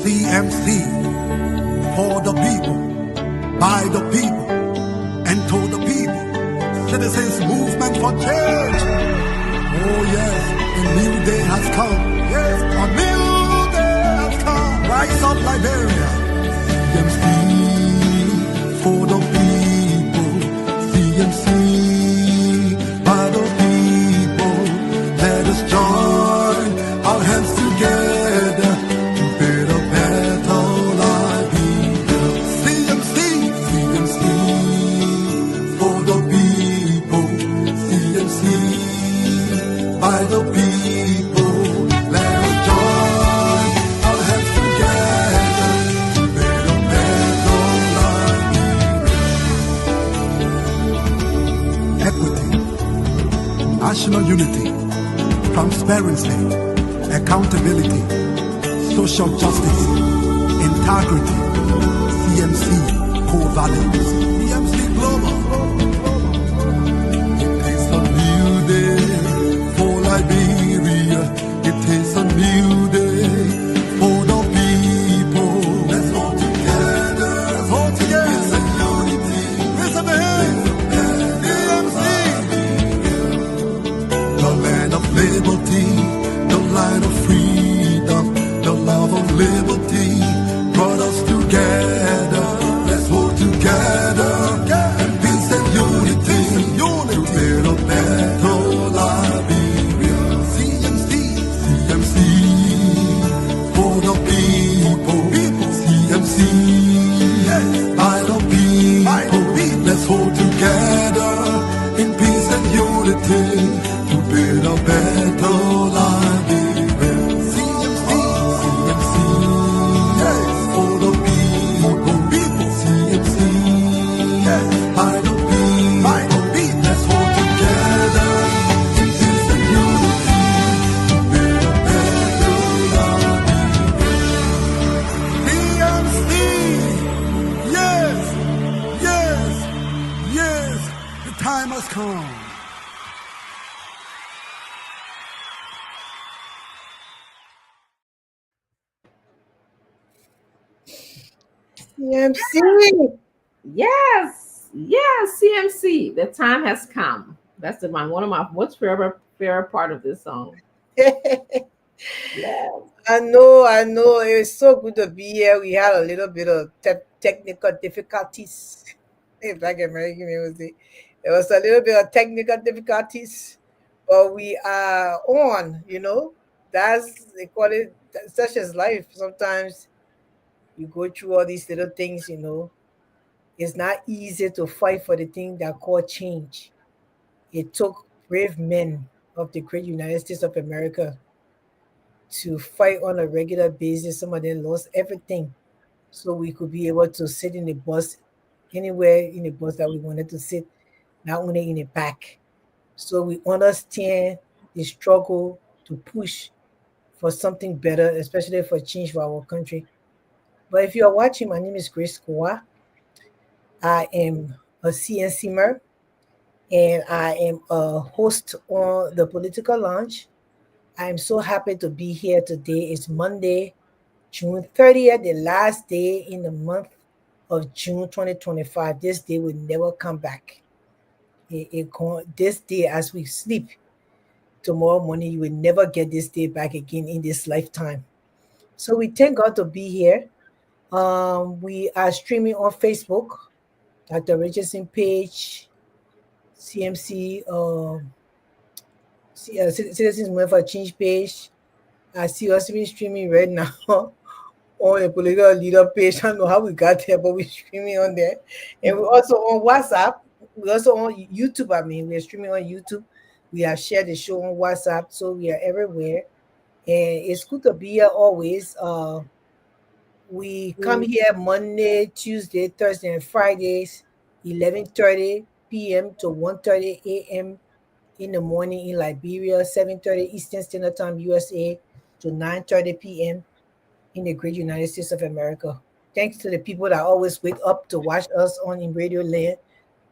CMC, for the people, by the people, and to the people. Citizens Movement for Change. Oh yes, a new day has come. Yes, a new day has come. Rise up, Liberia. CMC, for the people. CMC, by the people. Let us join our hands together to build a better life. CMC, CMC, for the people. CMC, by the people. Let us join our hands together to build a better life. Equity, national unity, transparency, accountability, social justice, integrity, CMC core values, CMC global. It is a new day for Liberia. It is a new day for the people. Let's all together. Let's all together. It's a unity. Raise up the hands. CMC. The land of liberty, the light of freedom, the love of liberty brought us together. Let's hold together in peace and unity to build a better Liberia. CMC, CMC, for the people. CMC, by the people. Let's hold together in peace and unity to build a better Liberia. CMC, CMC, for the people. CMC, by the people. Let's hold together in peace and unity to build a better Liberia. CMC, yes, yes, yes, the time has come. CMC. Yes, yes, CMC. The time has come. That's one of my most favorite part of this song. Yeah. I know. It's so good to be here. We had a little bit of technical difficulties. If like American music, there was a little bit of technical difficulties, but we are on. That's they call it. Such as life. Sometimes you go through all these little things. It's not easy to fight for the thing that called change. It took brave men of the great United States of America to fight on a regular basis. Some of them lost everything so we could be able to sit in the bus anywhere in the bus that we wanted to sit, not only in the back. So we understand the struggle to push for something better, especially for change for our country. But if you are watching, my name is Grace Kowa. I am a CNCmer and I am a host on the Political Lounge. I am so happy to be here today. It's Monday, June 30th, the last day in the month of June 2025. This day will never come back. This day, as we sleep, tomorrow morning, you will never get this day back again in this lifetime. So we thank God to be here. We are streaming on Facebook, Dr. Richardson page, CMC, Citizens Movement for Change page. I see us being streaming right now on a political leader page. I don't know how we got there, but we're streaming on there. And we're also on WhatsApp. We're also on YouTube. We're streaming on YouTube. We have shared the show on WhatsApp, so we are everywhere. And it's good to be here always. We come here Monday, Tuesday, Thursday, and Fridays, 11:30 p.m. to 1:30 a.m. in the morning in Liberia, 7:30 Eastern Standard Time, USA, to 9:30 p.m. in the great United States of America. Thanks to the people that always wake up to watch us on in Radio Land.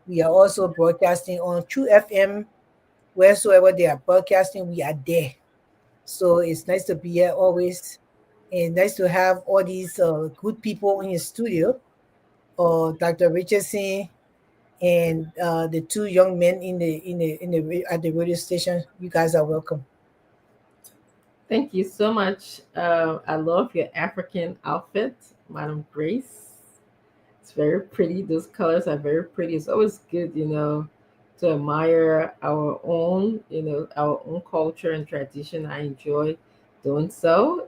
We are also broadcasting on True FM. Wheresoever they are broadcasting, we are there. So it's nice to be here always. And nice to have all these good people in your studio, Dr. Richardson and the two young men in the at the radio station. You guys are welcome. Thank you so much. I love your African outfit, Madam Grace. It's very pretty. Those colors are very pretty. It's always good, to admire our own, our own culture and tradition. I enjoy doing so.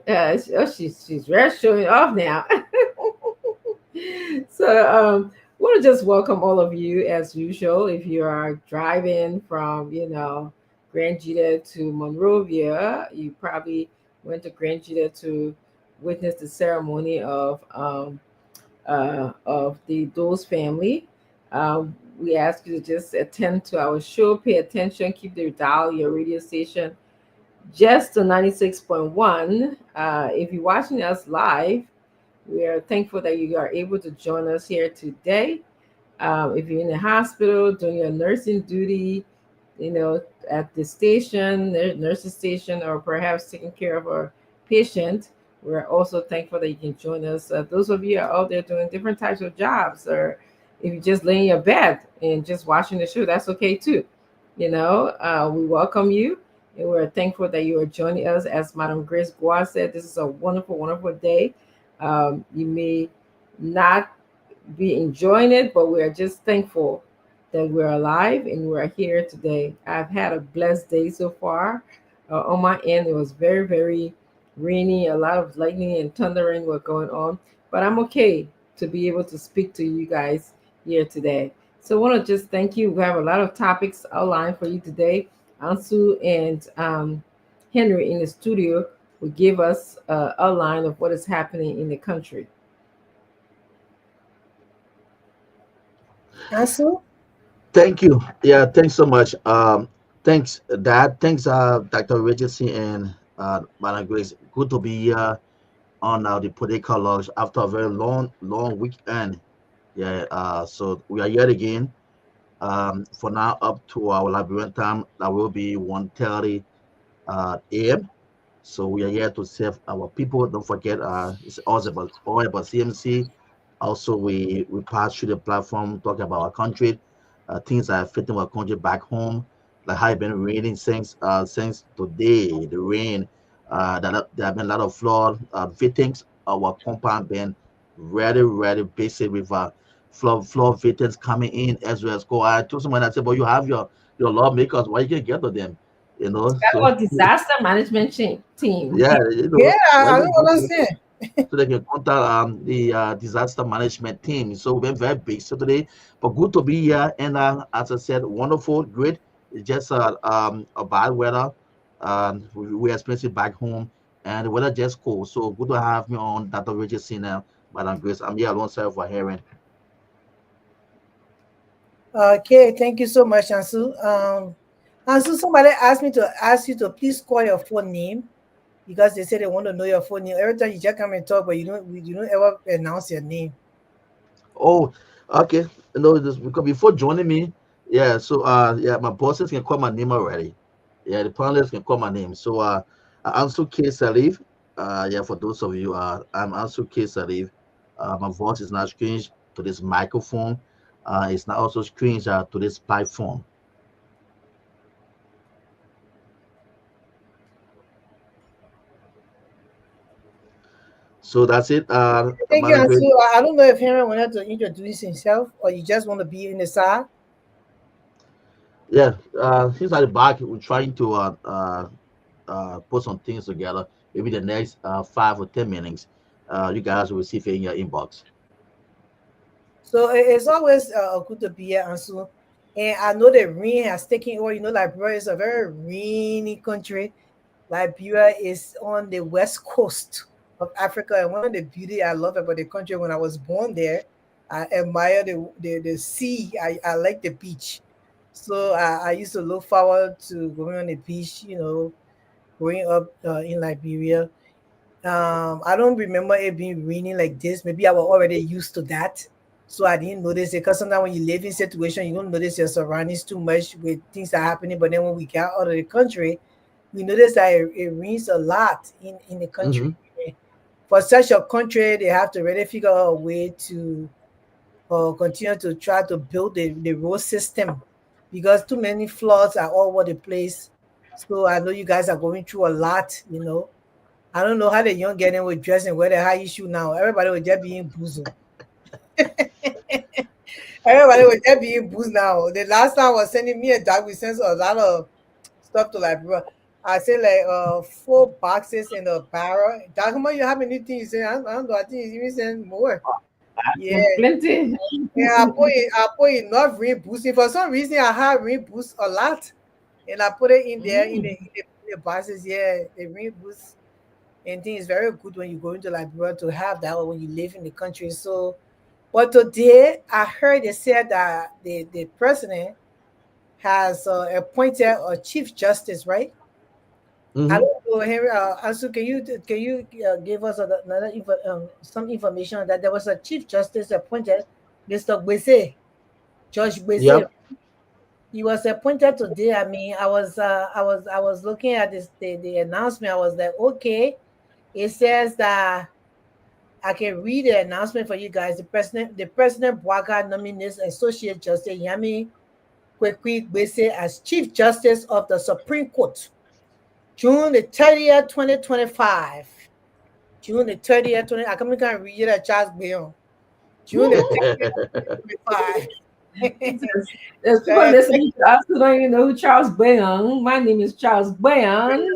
She's very showing off now. So want to just welcome all of you as usual. If you are driving from, Grand Gita to Monrovia, you probably went to Grand Gita to witness the ceremony of the Dawes family. We ask you to just attend to our show, pay attention, keep the dial, your radio station just to 96.1. If you're watching us live, we are thankful that you are able to join us here today. If you're in the hospital doing your nursing duty, you know, at the station, nursing station, or perhaps taking care of a patient, we're also thankful that you can join us. Those of you are out there doing different types of jobs, or if you're just laying in your bed and just watching the show, that's okay too. We welcome you, and we're thankful that you are joining us. As Madam Grace Gua said, this is a wonderful, wonderful day. You may not be enjoying it, but we're just thankful that we're alive and we're here today. I've had a blessed day so far. On my end, it was very, very rainy. A lot of lightning and thundering were going on, but I'm okay to be able to speak to you guys here today. So I want to just thank you. We have a lot of topics outlined for you today. Ansu and Henry in the studio will give us a outline of what is happening in the country. Ansel? Thank you. Yeah, thanks so much. Thanks, Dad. Thanks, Dr. Richardson and Madam Grace. Good to be here on the political lounge after a very long, long weekend. Yeah. So we are here again. For now, up to our Liberian time, that will be 1:30 a.m. So we are here to serve our people. Don't forget, it's all about CMC. Also, we pass through the platform, talk about our country, things that are affecting our country back home, like how it been raining since today. The rain, there have been a lot of flood victims. Our compound been really busy with flood victims coming in as well as go. I told someone, I said, but you have your lawmakers, why you can't get to them? Got So our disaster management team. yeah, Yeah, why I you don't go to understand. so they can contact the disaster management team. So we've been very busy today, but good to be here. And as I said, wonderful, great. It's just a bad weather. We experienced it back home, and the weather just cool. So good to have me on Dr. Richardson now, Madam Grace. I'm here alongside for hearing. Okay, thank you so much, Ansu. Ansu, somebody asked me to ask you to please call your phone name because they say they want to know your phone name. Every time you just come and talk, but you don't ever announce your name. Oh, okay. This because before joining me, yeah. So yeah, my bosses can call my name already. Yeah, the panelists can call my name. So Ansu K Salif. Yeah, for those of you, I'm Ansu K Salif. My voice is not strange to this microphone. It's not also strange to this platform. So that's it. Thank you, Madam Grace. Ansu. I don't know if Henry wanted to introduce himself or you just want to be in the side. Yeah, he's at the back. We're trying to put some things together. Maybe the next 5 or 10 minutes, you guys will receive it in your inbox. So it's always good to be here, Ansu. And I know the rain has taken over. Liberia is a very rainy country. Liberia is on the west coast of Africa, and one of the beauty I love about the country when I was born there, I admire the sea. I like the beach. So I used to look forward to going on the beach, growing up in Liberia. I don't remember it being raining like this. Maybe I was already used to that. So I didn't notice it because sometimes when you live in situation, you don't notice your surroundings too much with things that are happening. But then when we got out of the country, we noticed that it rains a lot in the country. Hmm. for such a country, they have to really figure out a way to continue to try to build the road system because too many flaws are all over the place. So I know you guys are going through a lot. I don't know how the young getting with dressing, where the high issue now. Everybody was just being boozled. Everybody was just being boozed now. The last time I was sending me a dog, we sent a lot of stuff to like, bro. I say like 4 boxes in the barrel. Document you have anything you say? I don't know. I think you even send more. Yeah. And plenty. Yeah, I put enough rain boosting. For some reason, I have rain boost a lot, and I put it in there in the Mm. in the boxes. Yeah, the rain boost and thing is very good when you go into Liberia to have that when you live in the country. So, but today I heard they said that the president has appointed a chief justice, right? I Hmm. don't know, Henry. Ansu, can you give us some information that there was a chief justice appointed, Mr. Gbese, Judge Gbese. Yep. He was appointed today. I mean, I was looking at this the announcement. I was like, okay. It says that I can read the announcement for you guys. The president Bwaga nominates Associate Justice Yami Kwekwi Gbese as Chief Justice of the Supreme Court, June the 30th, 2025. June the 30th, 20. I can't read it at Charles Bayon. June the 30th, 2025. There's people That- listening to us who don't even know who Charles Bayon. My name is Charles Bayon.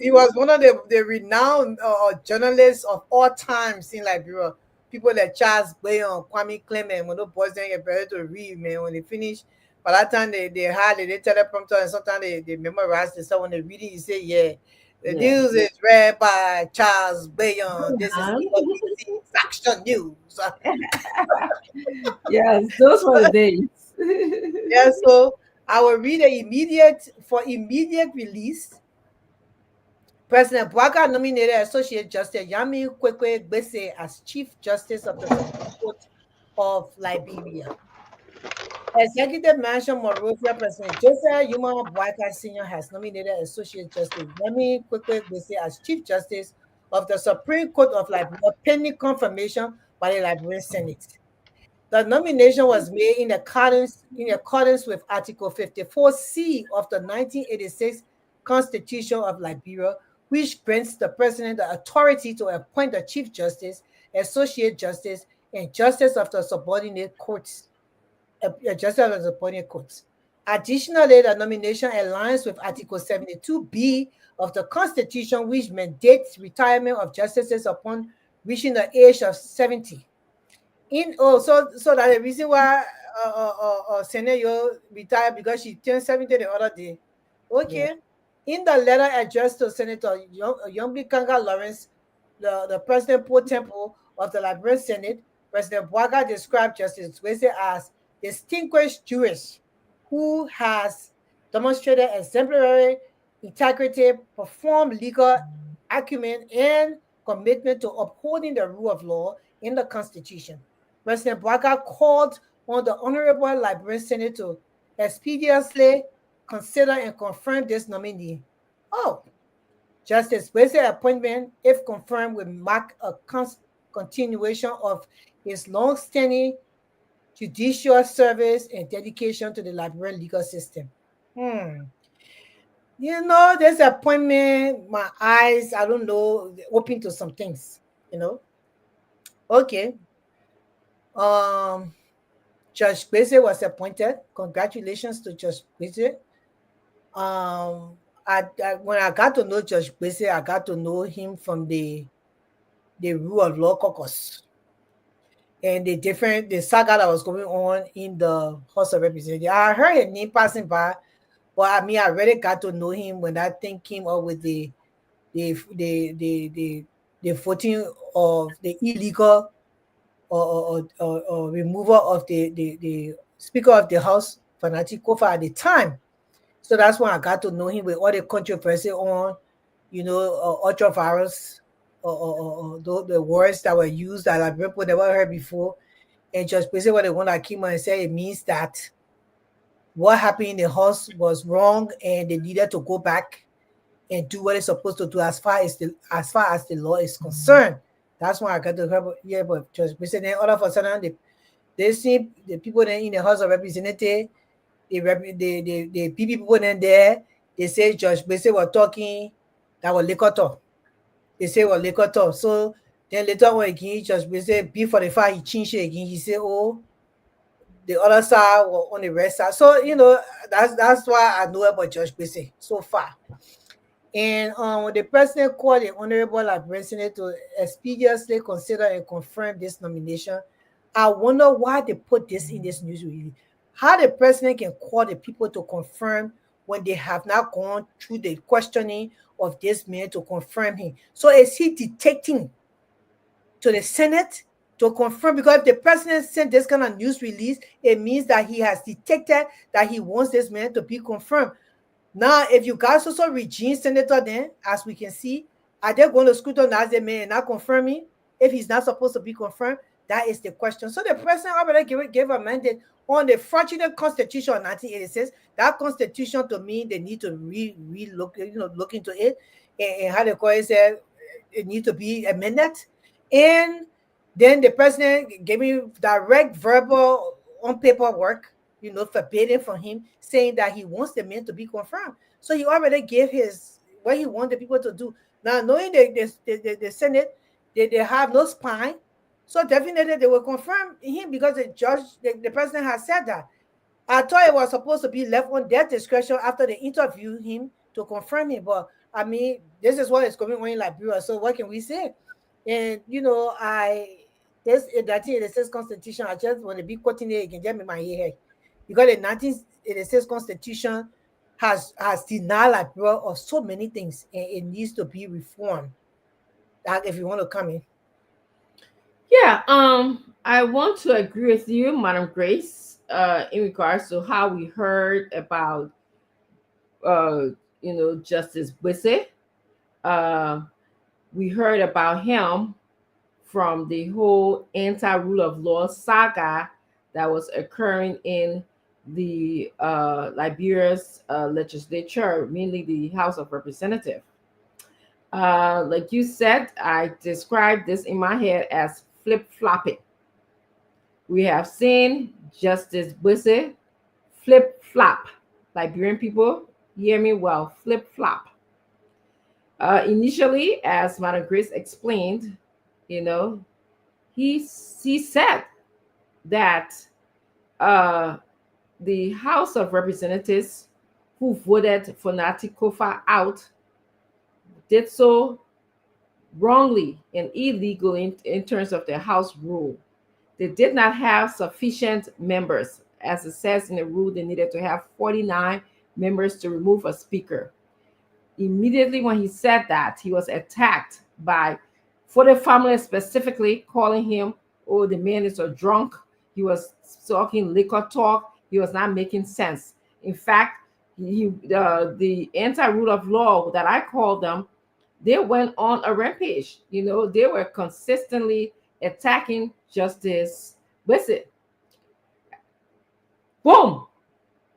He was one of the renowned journalists of all times in Liberia. People like Charles Bayon, Kwame Clement, when those boys didn't get better to read, man, when they finish, by that time they had the teleprompter and sometimes they memorize the stuff. When they read it, you say, yeah, the Yeah. news is read by Charles Bayon. This is Bayon. EWC Faction News. Yes, those were the days. Yeah, so I will read the immediate release. President Bwaga nominated Associate Justice Yami Kwekwe Gbese as Chief Justice of the Supreme Court of Liberia. Executive Mansion Monrovia President Joseph Yuma Bwaga Sr. has nominated Associate Justice Yami Kwekwe Gbese as Chief Justice of the Supreme Court of Liberia, pending confirmation by the Liberian Senate. The nomination was made in accordance with Article 54C of the 1986 Constitution of Liberia, which grants the president the authority to appoint the Chief Justice, Associate Justice, and Justice of the Subordinate Courts. Justice of the Subordinate Courts. Additionally, the nomination aligns with Article 72B of the Constitution, which mandates retirement of justices upon reaching the age of 70. So that the reason why Senayo retired because she turned 70 the other day. Yeah. Okay. In the letter addressed to Senator Youngbi Kanga Lawrence, the president pro tempore of the Liberian Senate, President Bwaga described Justice Wese as distinguished jurist who has demonstrated exemplary integrity, performed legal acumen, and commitment to upholding the rule of law in the Constitution. President Bwaga called on the Honorable Liberian Senate to expeditiously consider and confirm this nominee. Oh, Justice Wesley's appointment, if confirmed, will mark a continuation of his long-standing judicial service and dedication to the Liberian legal system. This appointment, my eyes, I don't know, open to some things, you know. Okay. Um, Judge Gbese was appointed. Congratulations to Judge Gbese. When I got to know Judge Gbese, I got to know him from the Rule of Law Caucus and the saga that was going on in the House of Representatives. I heard his name passing by, but I mean, I really got to know him when that thing came up with the voting of the illegal or removal of the Speaker of the House, Fanatic Kofa, at the time. So that's when I got to know him with all the controversy on, ultravirus or the words that were used that like people never heard before. And just basically what the one that came out and said it means that what happened in the house was wrong and they needed to go back and do what it's supposed to do as far as the law is concerned. That's why I got to hear about Judge Bissett. Then all of a sudden, they see the people then in the House of Representatives, the people in there, they say Judge Bissett was talking, that was liquor talk. They say was liquor talk. So then later on again, Judge Bissett, before the fact, he changed it again. He said, oh, the other side or on the rest side. So that's why I know about Judge Bissett so far. And when the president called the honorable president to expeditiously consider and confirm this nomination, I wonder why they put this in this news release. How the president can call the people to confirm when they have not gone through the questioning of this man to confirm him. So is he dictating to the Senate to confirm? Because if the president sent this kind of news release, it means that he has detected that he wants this man to be confirmed. Now, if you guys also regime senator, then as we can see, are they going to scrutinize the man and not confirming if he's not supposed to be confirmed? That is the question. So the president already gave a mandate on the fraudulent constitution of 1986. That constitution, to me, they need to look into it, and how the court said it needs to be amended. And then the president gave me direct verbal on paperwork, forbidding from him, saying that he wants the man to be confirmed. So he already gave what he wanted people to do. Now, knowing the Senate, they have no spine, so definitely they will confirm him because the president has said that. I thought it was supposed to be left on their discretion after they interview him to confirm him. But I mean, this is what is going on in Liberia. So what can we say? And this 1986 constitution, I just want to be quoting it again, just in my head. Because the 1986 constitution has denied Liberia of so many things, and it needs to be reformed. That if you want to come in. Yeah, I want to agree with you, Madam Grace, in regards to how we heard about, Justice Bissett. We heard about him from the whole anti-rule of law saga that was occurring in the Liberia's legislature, mainly the House of Representatives. Like you said, I described this in my head as flip-flopping. We have seen Justice Bissett flip-flop. Liberian people, hear me well, flip-flop. Initially, as Madam Grace explained, he said that the House of Representatives who voted for Nati Kofa out did so wrongly and illegal in terms of the House rule. They did not have sufficient members. As it says in the rule, they needed to have 49 members to remove a speaker. Immediately when he said that, he was attacked for the family specifically, calling him, oh, the man is a drunk. He was talking liquor talk. He was not making sense. In fact, the anti-rule of law that I called them, they went on a rampage. They were consistently attacking Justice Bissett. Boom!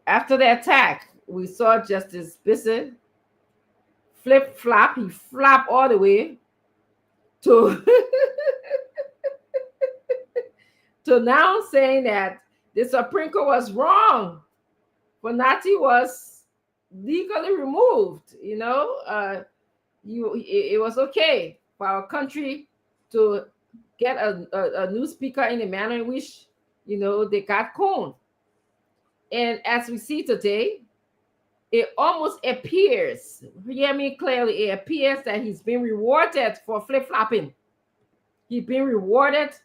After the attack, we saw Justice Bissett flip-flop. He flopped all the way to to now saying that the Supreme Court was wrong. But Nati was legally removed. It was okay for our country to get a new speaker in the manner in which they got Cohn. And as we see today, it almost appears, hear me clearly, it appears that he's been rewarded for flip-flopping. He's been rewarded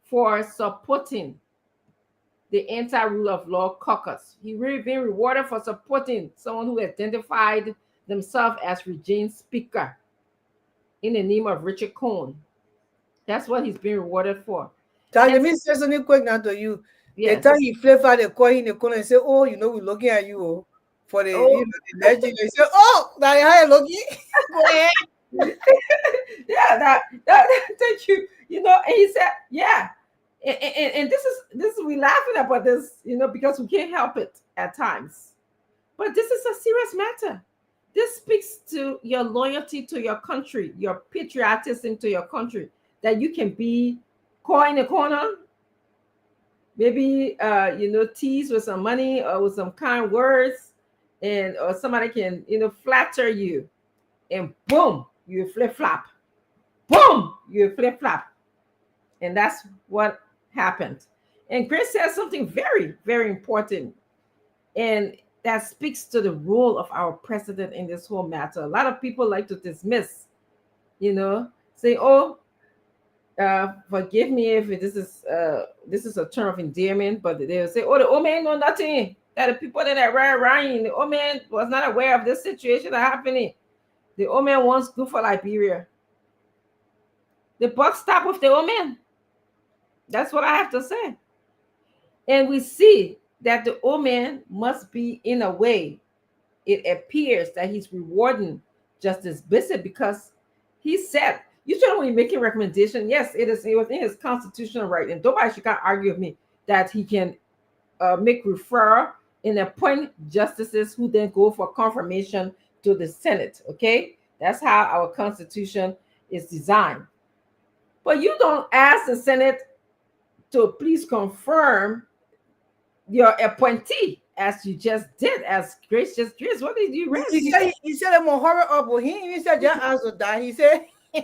for supporting the anti-rule of law caucus. He really been rewarded for supporting someone who identified themselves as regime speaker in the name of Richard Cohn. That's what he's been rewarded for. Let me say something quick now to you. Yes. The time he flipped out the coin in the corner and said, oh, we're looking at you for the, the legend. He said, oh, that how you looking? Go ahead. Yeah, thank you. And he said, yeah. And this is we laughing about this, because we can't help it at times. But this is a serious matter. This speaks to your loyalty to your country, your patriotism to your country. that you can be caught in a corner, maybe tease with some money or with some kind words, and or somebody can flatter you, and boom, you flip flop, boom, you flip flop, and that's what happened. And Grace says something very, very important, and that speaks to the role of our president in this whole matter. A lot of people like to dismiss, say, "Oh, forgive me if this is a term of endearment," but they'll say, "Oh, the old man know nothing. That the people that were Ryan, the old man was not aware of this situation that happening. The old man wants good for Liberia." The buck stop with the old man. That's what I have to say. And we see that the old man must be, in a way, it appears that he's rewarding Justice Bishop, because he said, usually when you're making recommendation, yes, it is within his constitutional right, and nobody should argue with me that he can make referral and appoint justices who then go for confirmation to the Senate. Okay, that's how our Constitution is designed. But you don't ask the Senate to please confirm your appointee, as you just did, as Grace just did. What did you read? He said I'm gonna hurry up, but he even said just answer that. He said, yeah,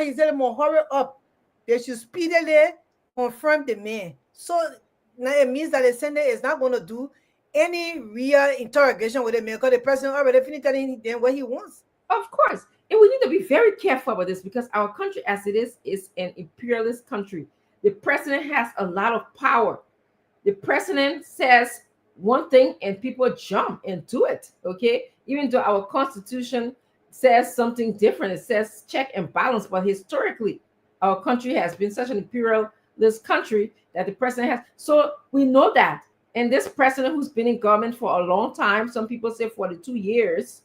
he said I'm gonna hurry up. They should speedily confirm the man. So now it means that the Senate is not gonna do any real interrogation with the man, because the president already finished telling them what he wants. Of course. And we need to be very careful about this, because our country, as it is an imperialist country. The president has a lot of power. The president says one thing and people jump and do it. Okay. Even though our constitution says something different, it says check and balance. But historically, our country has been such an imperialist country that the president has. So we know that. And this president, who's been in government for a long time, some people say 42 years,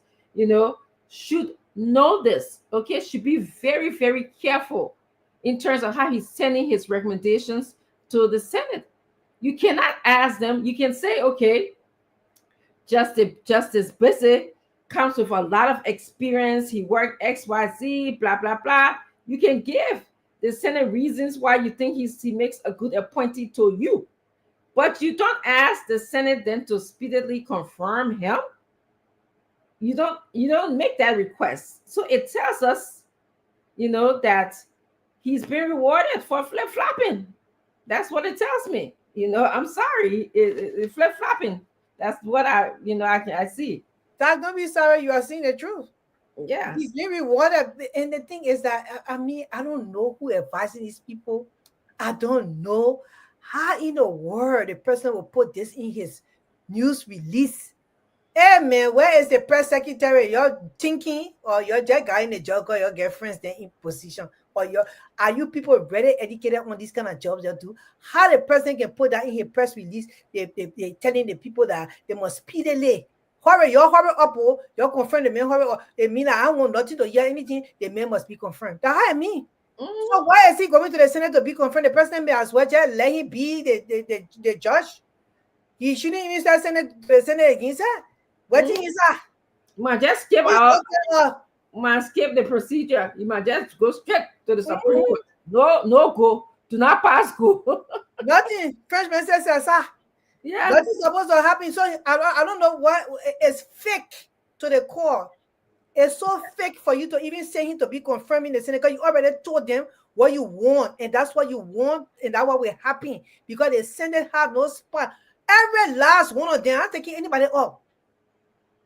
should know this. Okay. Should be very, very careful in terms of how he's sending his recommendations to the Senate. You cannot ask them. You can say, okay, Justice Bissett comes with a lot of experience. He worked XYZ, blah, blah, blah. You can give the Senate reasons why you think he makes a good appointee to you. But you don't ask the Senate then to speedily confirm him. You don't make that request. So it tells us, that he's been rewarded for flip-flopping. That's what it tells me. I'm sorry, it flip-flopping. That's what I see. That don't be sorry, you are seeing the truth. Yeah. He's been rewarded. And the thing is that, I don't know who advising these people. I don't know how in the world the president will put this in his news release. Hey man, where is the press secretary? You're thinking, or you're just guy in the job, or your girlfriend's then in position, or are you people really educated on these kind of jobs they do? How the president can put that in his press release? They telling the people that they must speedily hurry up, you're confirm the man, hurry up. They mean I don't want nothing to hear anything, the man must be confirmed. That's how I mean. So why is he going to the Senate to be confirmed? The president may as well just let him be the judge. He shouldn't even start the Senate against her. What thing is that? You might just skip the procedure. You might just go straight to the Supreme Court. No go. Do not pass go. Nothing. Frenchman says that. Yeah. Nothing's supposed to happen. So I don't know what it's fake to the core. It's so fake for you to even say him to be confirming the Senate, because you already told them what you want, and that's what you want, and that's what will happen, because the Senate have no spine. Every last one of them, I'm taking anybody up.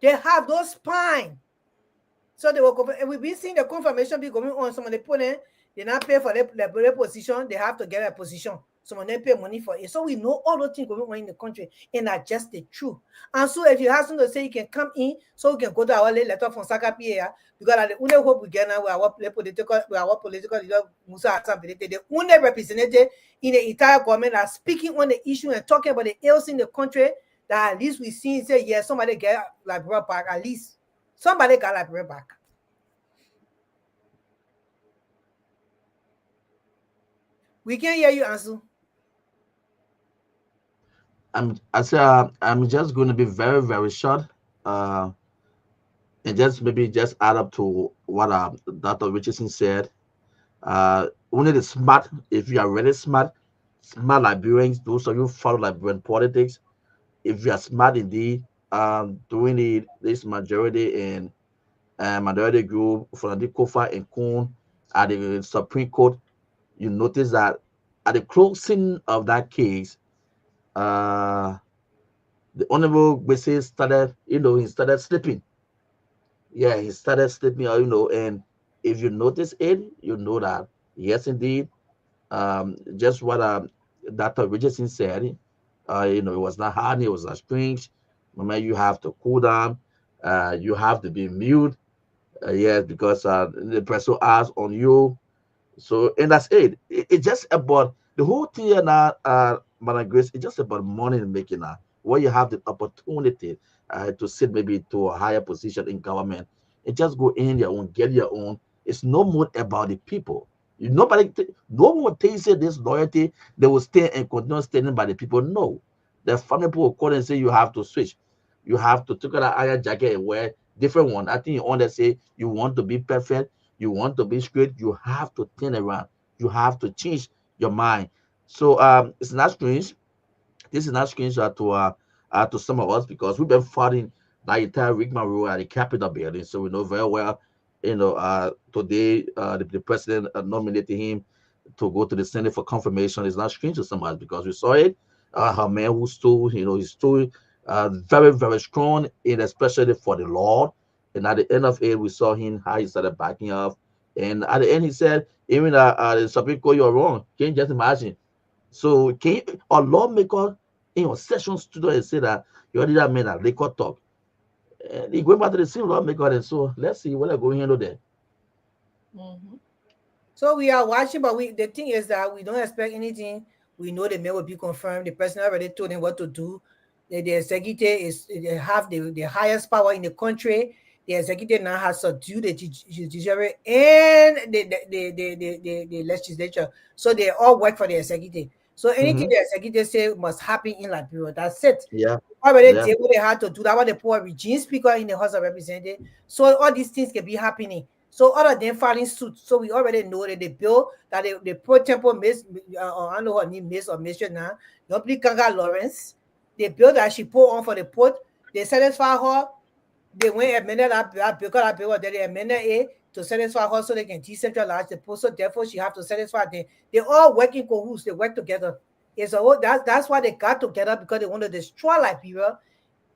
They have no spine. So they will go, and we've been seeing the confirmation be going on. Some of the opponents, they not pay for their position, they have to get a position. Some of them pay money for it. So we know all those things going on in the country, and that's just the truth. And so if you have something to say, you can come in, so we can go to our letter from Saka PA, because the only hope we get now with our political leader, Musa Hassan, the only representative in the entire government are speaking on the issue and talking about the ills in the country, that at least we see and say, yeah, somebody get Liberia back, at least. Somebody got Liberia back. We can't hear you, Ansu. I'm just going to be very, very short, and just maybe just add up to what Dr. Richardson said. Only the smart, if you are really smart, smart Liberians, those of you follow Liberian politics, if you are smart indeed, doing this majority and minority group from the Kofa and Kun at the Supreme Court, you notice that at the closing of that case, uh, the Honorable Gbese started, he started sleeping. Yeah, he started sleeping, and if you notice it, you know that, yes, indeed, just what Dr. Richardson said, it was not hard, it was not strange. Remember, you have to cool down, you have to be mute, yes, because the pressure eyes on you. So, and that's it. It's just about the whole thing now, Madam Grace. It's just about money making now. Where you have the opportunity to sit maybe to a higher position in government and just go in your own, get your own. It's no more about the people. No one takes it this loyalty. They will stay and continue standing by the people. No, the family people will call and say you have to switch. You have to take out that iron jacket and wear different one. I think you want to say you want to be perfect, you want to be straight, you have to turn around, you have to change your mind. So it's not strange, this is not strange to some of us because we've been fighting the entire rigmarole at the Capitol building, so we know very well. Today the president nominated him to go to the Senate for confirmation. Is not strange to some of us because we saw it. Her man who stood, he stood very, very strong, and especially for the Lord. And at the end of it, we saw him how he started backing off. And at the end, he said, even the Supreme Court, you're wrong. Can you just imagine? So can you, a lawmaker in your session studio and say that you already that man a liquor talk? And he going back to the same lawmaker, and so let's see what they're going to handle there. Mm-hmm. So we are watching, but the thing is that we don't expect anything. We know the mail will be confirmed. The president already told them what to do. The executive they have the highest power in the country. The executive now has subdued the judiciary and the legislature. So they all work for the executive. So anything Mm-hmm. the executive say must happen in Liberia. That's it. Yeah, Already yeah, did what they had to do. That was the poor regime speaker in the House of Representatives. So all these things can be happening. So other than filing suit, so we already know that the bill that the pro tempo miss, I don't know her name, Miss or Mister now, nobody Kanga Lawrence, the bill that she put on for the port, they satisfy her. They went amended that because that bill, then they amended it to satisfy her so they can decentralize the post. So therefore, she have to satisfy them. They all work in cahoots. They work together. It's a whole, that's why they got together because they want to destroy Liberia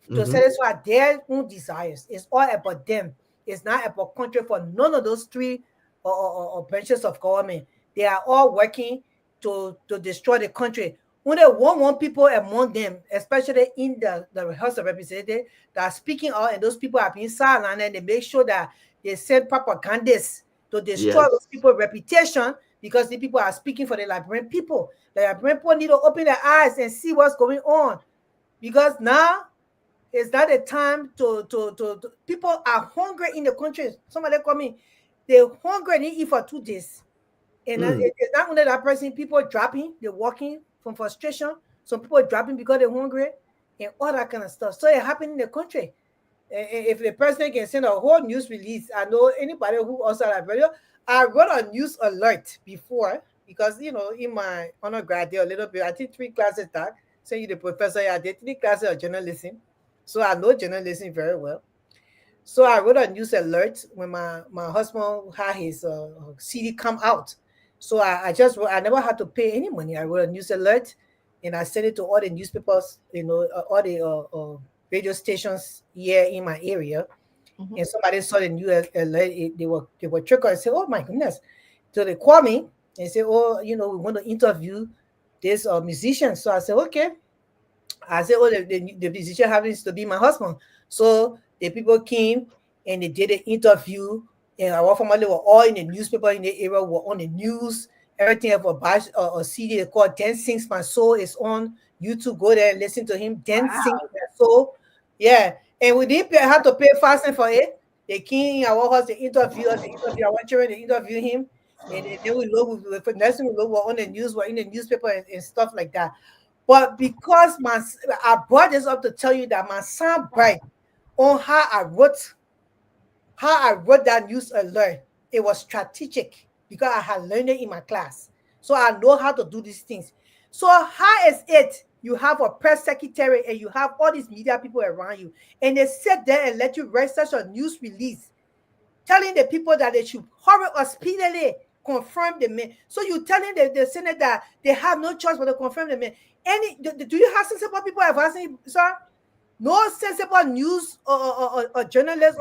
to mm-hmm. satisfy their own desires. It's all about them. It's not about country for none of those three or branches of government. They are all working to destroy the country. Only one people among them, especially in the House of Representatives, that are speaking out, and those people are being silent, and they make sure that they send propagandists to destroy those Yes. people's reputation because the people are speaking for the Liberian people. The Liberian people need to open their eyes and see what's going on because now it's not a time to people are hungry in the country. Some of them coming, they're hungry, they eat for 2 days. And Mm. it's not only that person, people dropping, they're walking from frustration. Some people dropping because they're hungry and all that kind of stuff. So it happened in the country. If the president can send a whole news release, I know anybody who also like radio, I wrote a news alert before because in my undergrad there a little bit, I think 3 classes that so you the professor, I did 3 classes of journalism. So I know journalism very well. So I wrote a news alert when my husband had his CD come out. So I never had to pay any money. I wrote a news alert and I sent it to all the newspapers, all the radio stations here in my area. Mm-hmm. And somebody saw the news alert, they were triggered and said, "Oh my goodness!" So they called me and said, "Oh, we want to interview this musician." So I said, "Okay." I said, "Oh, the musician happens to be my husband." So the people came and they did an interview, and our family were all in the newspaper in the area, were on the news. Everything of a CD they called Dan Sings My Soul is on YouTube. Go there and listen to him. Dan Sings Wow. My Soul. Yeah. And we didn't have to pay fasting for it. They came in our house, they interview us, they interview our children, they interview him. And then we look, next thing we look, we're on the news, we're in the newspaper and stuff like that. But because I brought this up to tell you that my son bright on how I wrote that news alert, it was strategic. because I had learned it in my class. So I know how to do these things. So how is it you have a press secretary and you have all these media people around you, and they sit there and let you write such a news release telling the people that they should hurry or speedily confirm the man. So you telling the Senate that they have no choice but to confirm the man. Do you have sensible people advising you, sir? No sensible news or journalist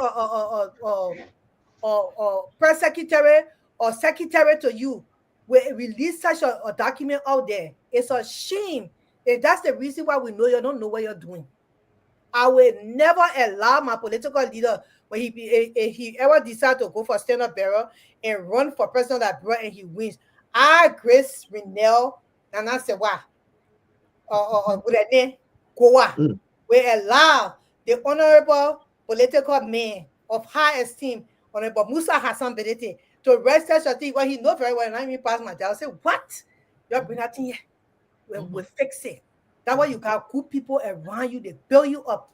or press secretary or secretary to you will release such a document out there. It's a shame. And that's the reason why we know you don't know what you're doing. I will never allow my political leader when he ever decide to go for stand-up bearer and run for president of Liberia and he wins. I, Grace Renell, and I say, wow, Goa Mm. will allow the honorable political man of high esteem, Honorable Musa Hassan Benete, to rest such a thing. Well, he know very well, and I mean, pass my job. I say, what? You're bringing that thing here. We'll fix it. That's why you got good people around you, they build you up.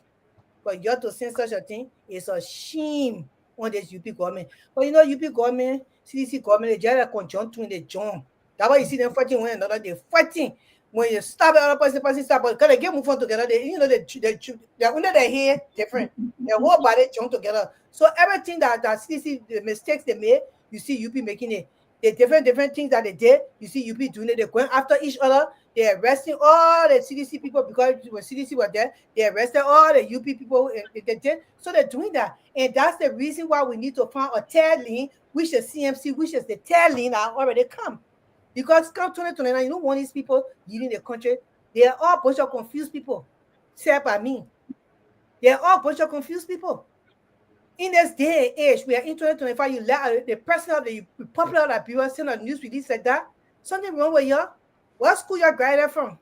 But you have to say such a thing, it's a shame on this UP government. But you know, UP government, CDC government, they just conjunct to the joint. That's why you see them fighting one another. They're fighting. When you stop the other person, person stop, but they get move on together. They, you know, they're under their hair different. Their whole body joined together. So everything that CDC, the mistakes they made, you see UP making it. The different things that they did, you see UP doing it. They're going after each other. They're arresting all the CDC people because when CDC were there, they arrested all the UP people. They did. So they're doing that. And that's the reason why we need to find a third lane, which is CMC, which is the third lane that already come. Because come 2029, you don't want these people leading the country. They are all a bunch of confused people, said by me. They are all a bunch of confused people. In this day and age, we are in 2025, you let the president of the Republic of Liberia send a news release like that. Something wrong with you? What school you graduated from?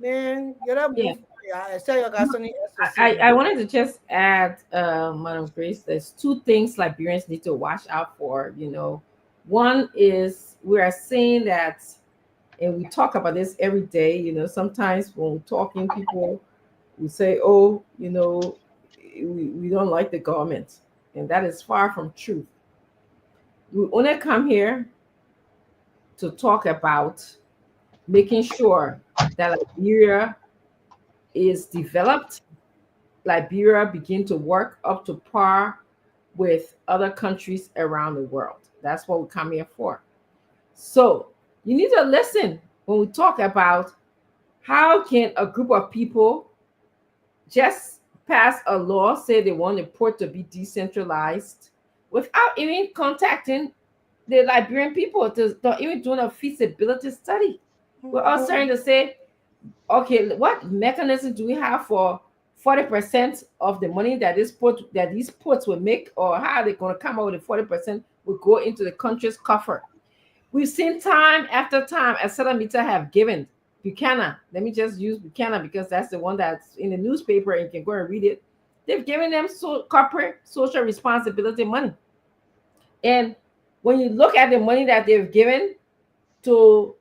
Man, you don't Yeah. move. Yeah, I tell you got something else to say. I wanted to just add, Madam Grace, there's two things Liberians need to watch out for. One is we are saying that, and we talk about this every day. Sometimes when we're talking, people will say, "Oh, we don't like the government," and that is far from truth. We only come here to talk about making sure that Liberia is developed, Liberia begin to work up to par with other countries around the world. That's what we come here for. So you need to listen when we talk about how can a group of people just pass a law, say they want the port to be decentralized, without even contacting the Liberian people to even doing a feasibility study. We're all starting to say, okay, what mechanism do we have for 40% of the money that these ports will make, or how are they going to come out with the 40% will go into the country's coffer? We've seen time after time as Salamita have given Buchanan. Let me just use Buchanan because that's the one that's in the newspaper and you can go and read it. They've given them corporate social responsibility money. And when you look at the money that they've given to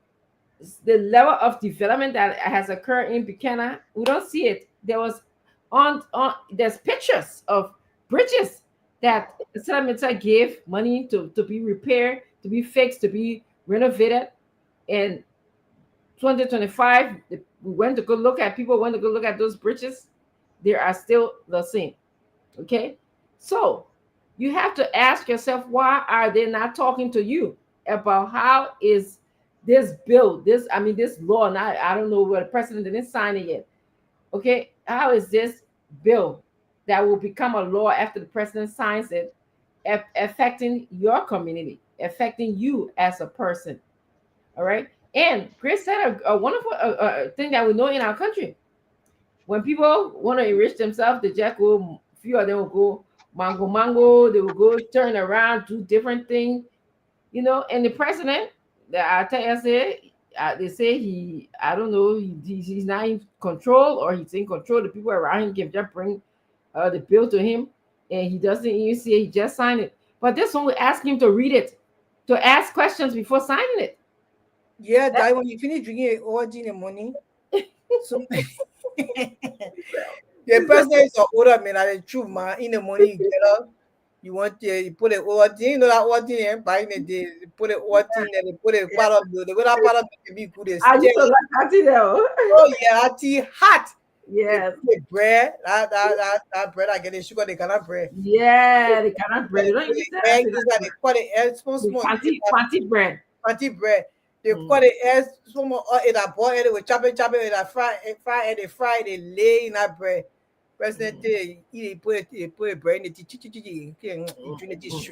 the level of development that has occurred in Buchanan, we don't see it. There's pictures of bridges that Salamita gave money to be repaired, to be fixed, to be renovated. In 2025, we went to go look at those bridges. They are still the same. Okay, so you have to ask yourself, why are they not talking to you about how is this bill, this law? And I don't know where the president didn't sign it yet. Okay, how is this bill that will become a law after the president signs it affecting your community, affecting you as a person? All right. And Grace said a wonderful thing that we know in our country. When people want to enrich themselves, the jack will, few of them will go mango, they will go turn around, do different things, and the president, I tell you, they say I don't know, he's not in control, or he's in control. The people around him can just bring the bill to him, and he doesn't even see it, he just signed it. But this one, we ask him to read it, to ask questions before signing it. Yeah, that when you finish drinking it, orgy in the morning. So the president is an older man, and the truth, man. In the morning, you get up, You want you put it Ovaltine, you know that Ovaltine back in the day, they put it Ovaltine and they put it Yeah. part of the way that part of the be good is I still. used to like that too, though. Oh yeah, that tea hot. They Yes. put the bread, that bread I get the sugar, they cannot bread. Yeah, the kind of Put bread. You don't the even say egg, that. this like they cut the egg small The small, fancy bread. fancy bread. They Mm, cut the egg small small in a boil it, they chop it, they fry it, they fry it, they lay in that bread. President mm, eat it, put it bread in the tea, mm, drink the mm, tea.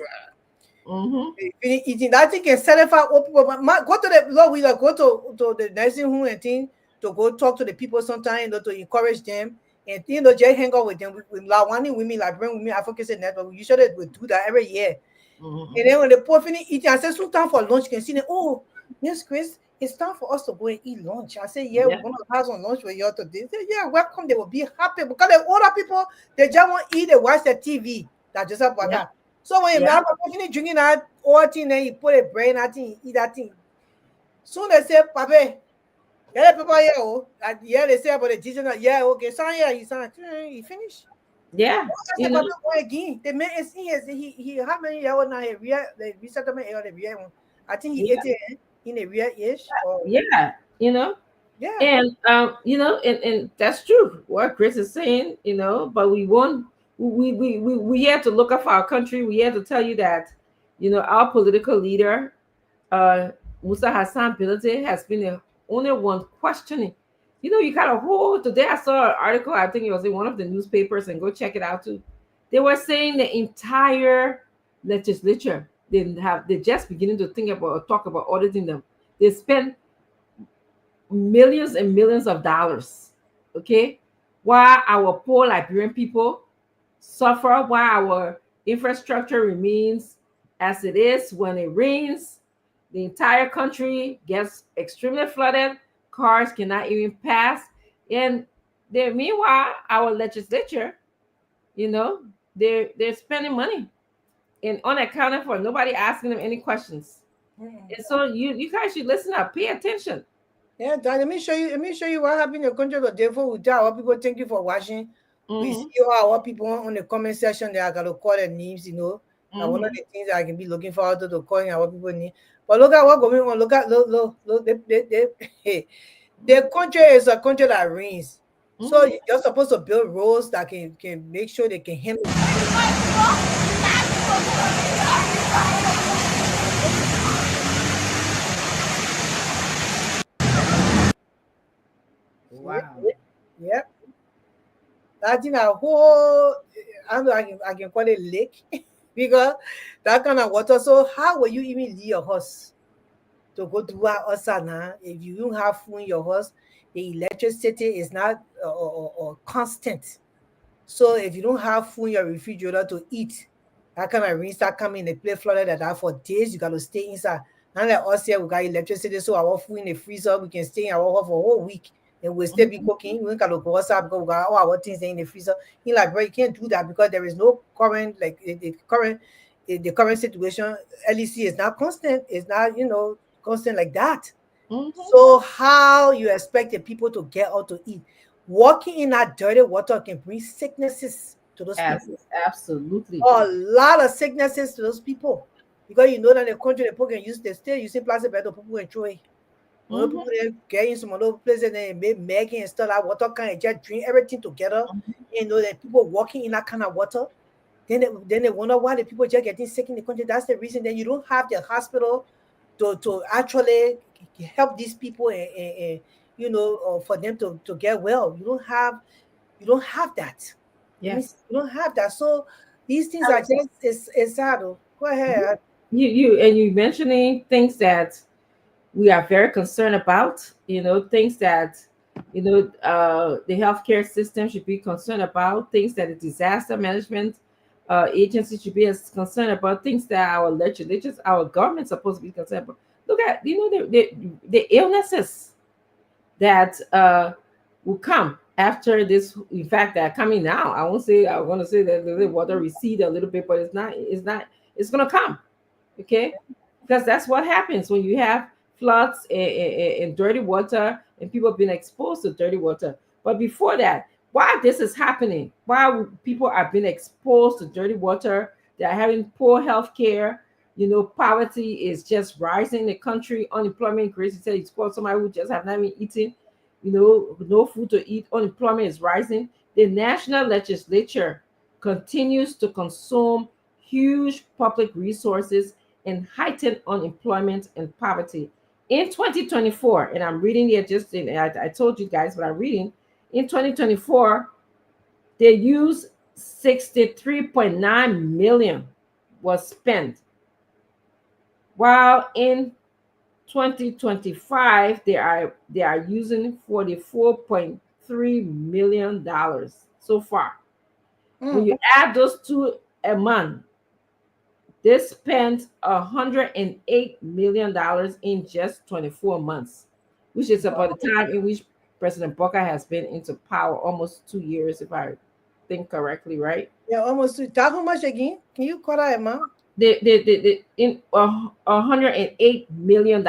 mm-hmm. Finish eating. That thing can satisfy old people. But go to the Lord, we go to the nursing home and thing to go talk to the people sometimes, to encourage them and just hang out with them. With like one women, like bring women advocacy network. We usually we do that every year. Mm-hmm. And then when the poor finish eating, I say, soon time for lunch. You can see them. Oh, yes, Chris, it's time for us to go and eat lunch. I say, yeah, we're Yeah, gonna have some lunch with you today. They say, yeah, welcome. They will be happy because the older people they just want to eat. They watch the TV. That just up yeah, that. So when you yeah, have a finish drinking that old thing, then you put a brain that thing, eat that thing. Soon they say, Papa, yeah, people here, oh, yeah, they say about the teacher. Yeah, okay, son, yeah, he son, he finished. yeah. I You said, know, Papa, go again. The man is he how many years now? He real the resettlement area, the real one. I think he yeah, 80 in a real ish or yeah. You know, yeah. and and that's true. What Chris is saying, but we won't. We have to look up our country. We have to tell you that, our political leader, uh, Musa Hassan Pilate, has been the only one questioning. You got a whole today. I saw an article. I think it was in one of the newspapers, and go check it out too. They were saying the entire legislature they're just beginning to think about or talk about auditing them. They spent millions and millions of dollars, okay, while our poor Liberian people suffer, while our infrastructure remains as it is. When it rains, the entire country gets extremely flooded, cars cannot even pass. And meanwhile, our legislature, you know they're spending money and unaccounted for, nobody asking them any questions. Mm. And so you guys should listen up, pay attention. Yeah, Dad, let me show you. Let me show you what happened in the country the day before we die. Our people, thank you for watching. We see Hmm. all our people on the comment section. They are gonna call their names. Now one of Hmm. the things I can be looking forward to calling our people name. But look at what going on. Look. The country is a country that rains. So Hmm. you're supposed to build roads that can make sure they can handle. Yep, Wow. yep. That in a whole, I can call it lake because that kind of water. So how will you even leave your horse to go to Osana if you don't have food in your horse? The electricity is not constant. So if you don't have food in your refrigerator to eat, that kind of rain start coming, they play flooded like that for days. You got to stay inside. Not like us here, we got electricity, so our food in the freezer, we can stay in our house for a whole week and we'll still be Mhm. cooking. We ain't got to go outside because we got all our things in the freezer. You like, bro, you can't do that because there is no current, like the current situation. LEC is not constant. It's not, constant like that. Mhm. So how you expect the people to get out to eat? Walking in that dirty water can bring sicknesses to those Yes, people. absolutely. A lot of sicknesses to those people. Because you know that the country they people can use they still using plastic bottle people and throw it. Other Mhm. people they get in some other places and they make Maggie and stuff like water can just drink everything together. That people walking in that kind of water. Then they wonder why the people just getting sick in the country. That's the reason. Then you don't have the hospital to actually help these people and for them to get well. You don't have that. Let me Yes. see, you don't have that. So these things are just it's sad. Oh. Go ahead. You mentioning things that we are very concerned about, things that the healthcare system should be concerned about, things that the disaster management agency should be as concerned about, things that our legislatures, our government supposed to be concerned about. Look at the illnesses that will come after this. In fact, they're coming now. I won't say I'm going to say that the water recede a little bit, but it's not it's going to come. Okay, because that's what happens when you have floods and dirty water and people being exposed to dirty water. But before that, why this is happening, why people are being exposed to dirty water, They're having poor health care. Poverty is just rising in the country. Unemployment rate, he said, it's called somebody who just have not been eating, no food to eat. Unemployment is rising. The national legislature continues to consume huge public resources and heighten unemployment and poverty. In 2024, and I'm reading here I told you guys what I'm reading. In 2024, they used 63.9 million was spent, while in 2025 they are using 44.3 million dollars so far. When you add those two a month, they spent $108 million in just 24 months, which is about the time in which President Booker has been into power, almost 2 years, if I think correctly, right? Yeah, almost. Talk how much again? Can you call that amount? They in $108 million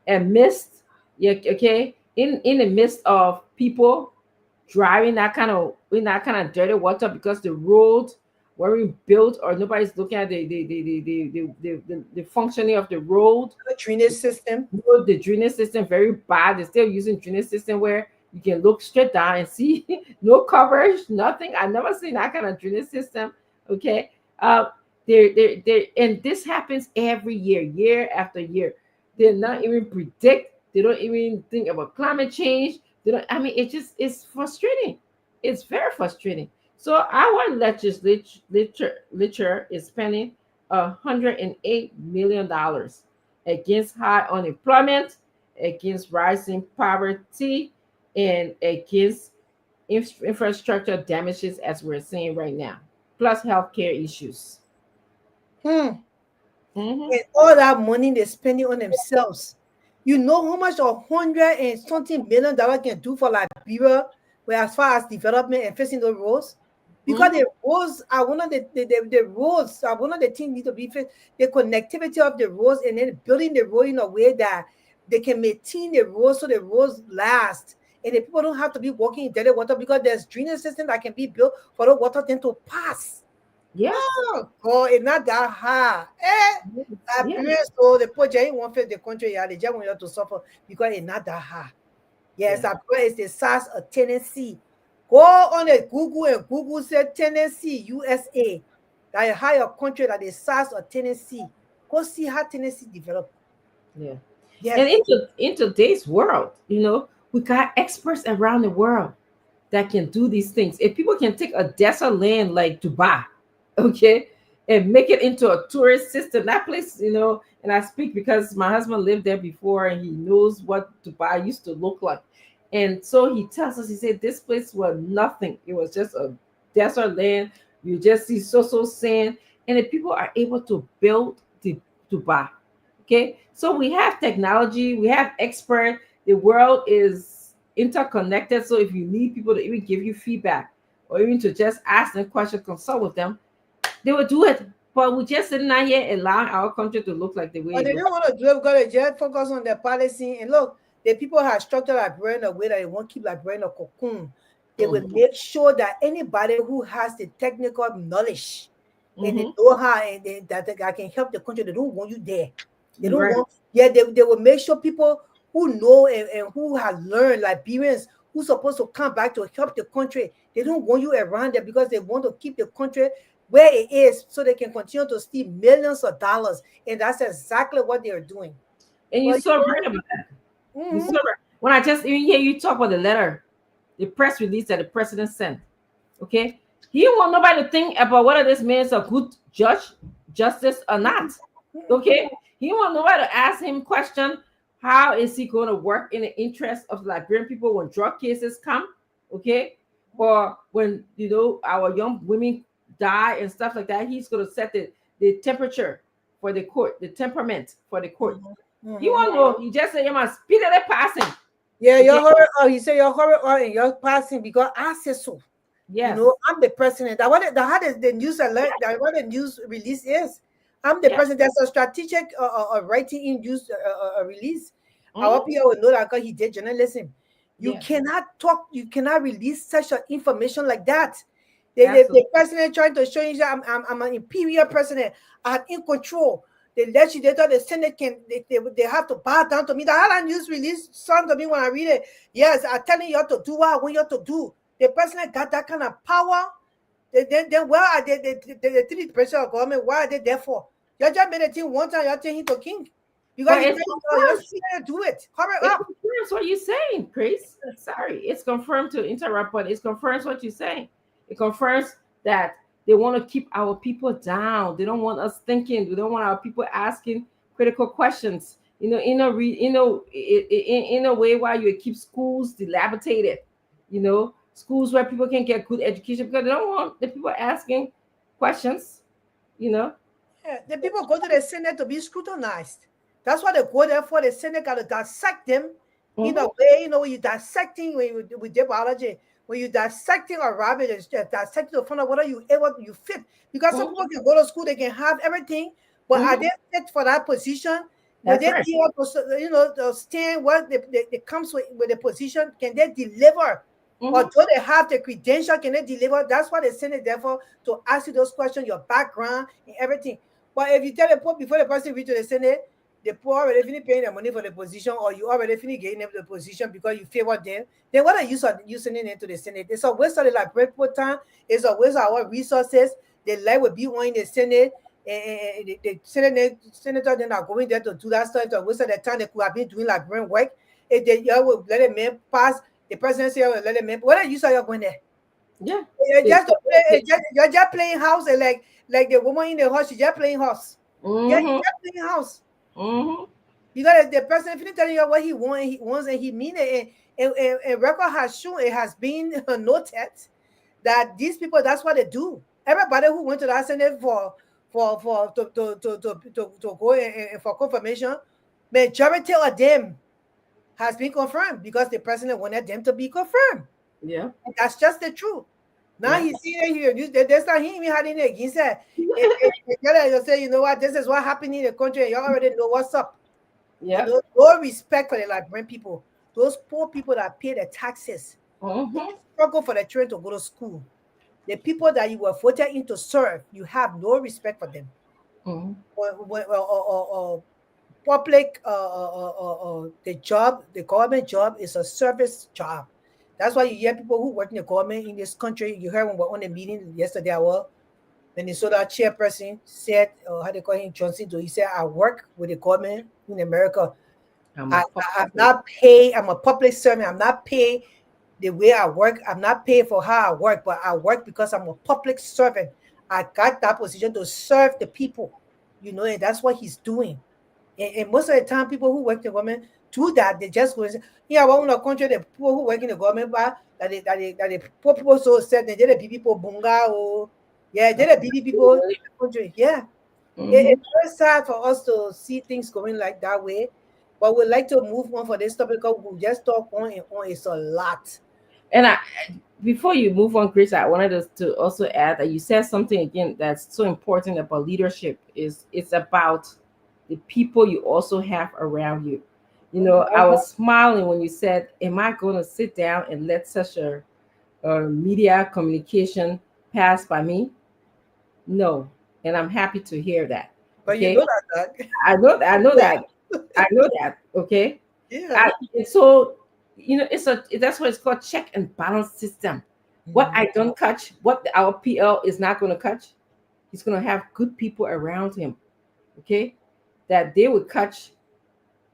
and missed, yeah, okay, in the midst of people driving that kind of in that kind of dirty water because the roads weren't built or nobody's looking at the functioning of the road. The drainage system. The drainage system very bad. They're still using drainage system where you can look straight down and see no coverage, nothing. I've never seen that kind of drainage system. Okay. And this happens every year after year. They're not even predict. They don't even think about climate change. They don't. I mean, it's frustrating. It's very frustrating. So our legislature is spending $108 million against high unemployment, against rising poverty, and against infrastructure damages, as we're seeing right now, plus healthcare issues. Hmm. Mm-hmm. And all that money they're spending on themselves. You know how much $100 and something million can do for Liberia, where as far as development and fixing the roads? Because Mm-hmm. the roads are one of the roads are one of the things need to be fixed. The connectivity of the roads and then building the road in a way that they can maintain the roads so the roads last. And the people don't have to be walking in dirty water because there's drainage system that can be built for the water then to pass. Yes. Oh God, it's not that hard. Yes. Liberians, so the project won't face the country, yeah, they just want you to suffer because it's not that hard. Yes, Yeah. Liberia is the size of Tennessee. Go on the Google and Google said Tennessee, USA. That is higher country that the size of Tennessee. Go see how Tennessee developed. Yeah. And Yes. in today's world, we got experts around the world that can do these things. If people can take a desert land like Dubai, okay, and make it into a tourist system, that place, and I speak because my husband lived there before and he knows what Dubai used to look like. And so he tells us, he said, this place was nothing. It was just a desert land. You just see so sand. And the people are able to build the Dubai. Okay. So we have technology, we have expert. The world is interconnected. So if you need people to even give you feedback or even to just ask them questions, consult with them, they will do it. But we just sitting out here allowing our country to look like the way But it they looks. don't want to do it because they just focus on their policy. And look, the people have structured Liberia in a way that they won't keep Liberia in a cocoon. They will Mhm. make sure that anybody who has the technical knowledge and the Mhm. know-how and that can help the country, they don't want you there. They You're don't right. want, yeah, they will make sure people who know and who have learned, Liberians who supposed to come back to help the country, they don't want you around there because they want to keep the country where it is so they can continue to steal millions of dollars. And that's exactly what they are doing. And you're But so right about that. You're mhm, so right. When I just even hear you talk about the letter, the press release that the president sent, okay, he don't want nobody to think about whether this man is a good judge, justice or not. Okay, he don't want nobody to ask him question. How is he going to work in the interest of Liberian people when drug cases come? Okay, or when our young women die and stuff like that, he's going to set the temperature for the court, the temperament for the court. mhm, He mhm. won't know. He just say you must speedily passing. Yeah, Okay. your hurry he said your hurry and your passing because I said so. Yes. I'm the president. That what the how the news alert that what the news release is. I'm the Yeah. president. There's a strategic writing in news release. Our Mhm. people will know that because he did journalism. You Yeah. cannot talk. You cannot release such an information like that. The Absolutely. president trying to show you that I'm an imperial president. I'm in control. The legislator, the Senate they have to bow down to me. The Highland News release sound to me when I read it. Yes, I'm telling you to do what I want you to do. The president got that kind of power. Then where are the three president of government? Why are they there for? You just made a thing one time, you're taking to king. Because But he it tell you, you're confirms. supposed to do it. Hurry It up. confirms what you're saying, Chris. Sorry, it's confirmed to interrupt, but it confirms what you're saying. It confirms that they want to keep our people down. They don't want us thinking. They don't want our people asking critical questions. In a way while you keep schools dilapidated. Schools where people can get good education because they don't want the people asking questions. You know. Yeah, the people go to the Senate to be scrutinized. That's what they go there for. The Senate got to dissect them in a Mm-hmm. way, when you dissecting with the biology, when you dissecting a rabbit, it's just dissecting to find out whether you able you fit. Because some people can go to school, they can have everything, but are Mm-hmm. they fit for that position? Will That's they right. be able to, to stand what they comes with the position? Can they deliver? Or Mm-hmm. do they have the credential? Can they deliver? That's why the Senate there for, to ask you those questions, your background and everything. But if you tell the poor before the person reach to the Senate, the poor already finish paying the money for the position, or you already finish getting them the position because you favor them, then what are you using it into the Senate? It's a waste of the like breakfast time, it's a waste of our resources. The light will be on in the Senate, and the senator then are going there to do that stuff. It's a waste of the time they could have been doing like brain work. If they you will let a man pass, the president say, let a man, what are you say you're going there? Yeah. You're They, just, you're just playing house, and like the woman in the house, she's just playing house. Yeah, he's mm-hmm. just playing house. Mm-hmm. Because the person if telling you what he wants and he mean it, and record has shown, it has been noted that these people, that's what they do. Everybody who went to that Senate for to go and for confirmation, majority of them has been confirmed because the president wanted them to be confirmed. Yeah. And that's just the truth. Now Yeah. he's seeing it here. There's not him even having it against it. You say, you know what, this is what happened in the country, and you already know what's up. Yeah. No respect for the Liberian people. Those poor people that pay the taxes, Mm-hmm. struggle for the children to go to school. The people that you were voted in to serve, you have no respect for them. Mm-hmm. Or public, the job, the government job is a service job. That's why you hear people who work in the government in this country. You heard when we were on a meeting yesterday, our Minnesota chairperson said, how they call him, Johnson, he said, I work with the government in America. I'm a I'm public. not paid. I'm a public servant. I'm not paid the way I work. I'm not paid for how I work, but I work because I'm a public servant. I got that position to serve the people, and that's what he's doing. And most of the time, people who work in the government do that. They just go and say, yeah, well, in the country, the people who work in the government, but that they poor people so said they're the people bunga, oh, yeah, they're the people in the country. Yeah. Mm-hmm. It's very sad for us to see things going like that way, but we'd like to move on for this topic because we just talk on and on. It's a lot. And before you move on, Chris, I wanted us to also add that you said something again that's so important about leadership is it's about the people you also have around you. I was smiling when you said, "Am I going to sit down and let such a media communication pass by me?" No, and I'm happy to hear that. But you Okay, know that, Doug. I know that. I know that. I know that. Okay, Yeah. and so that's what it's called check and balance system. What Mhm. I don't catch, what our PL is not going to catch, he's going to have good people around him. Okay, that they would catch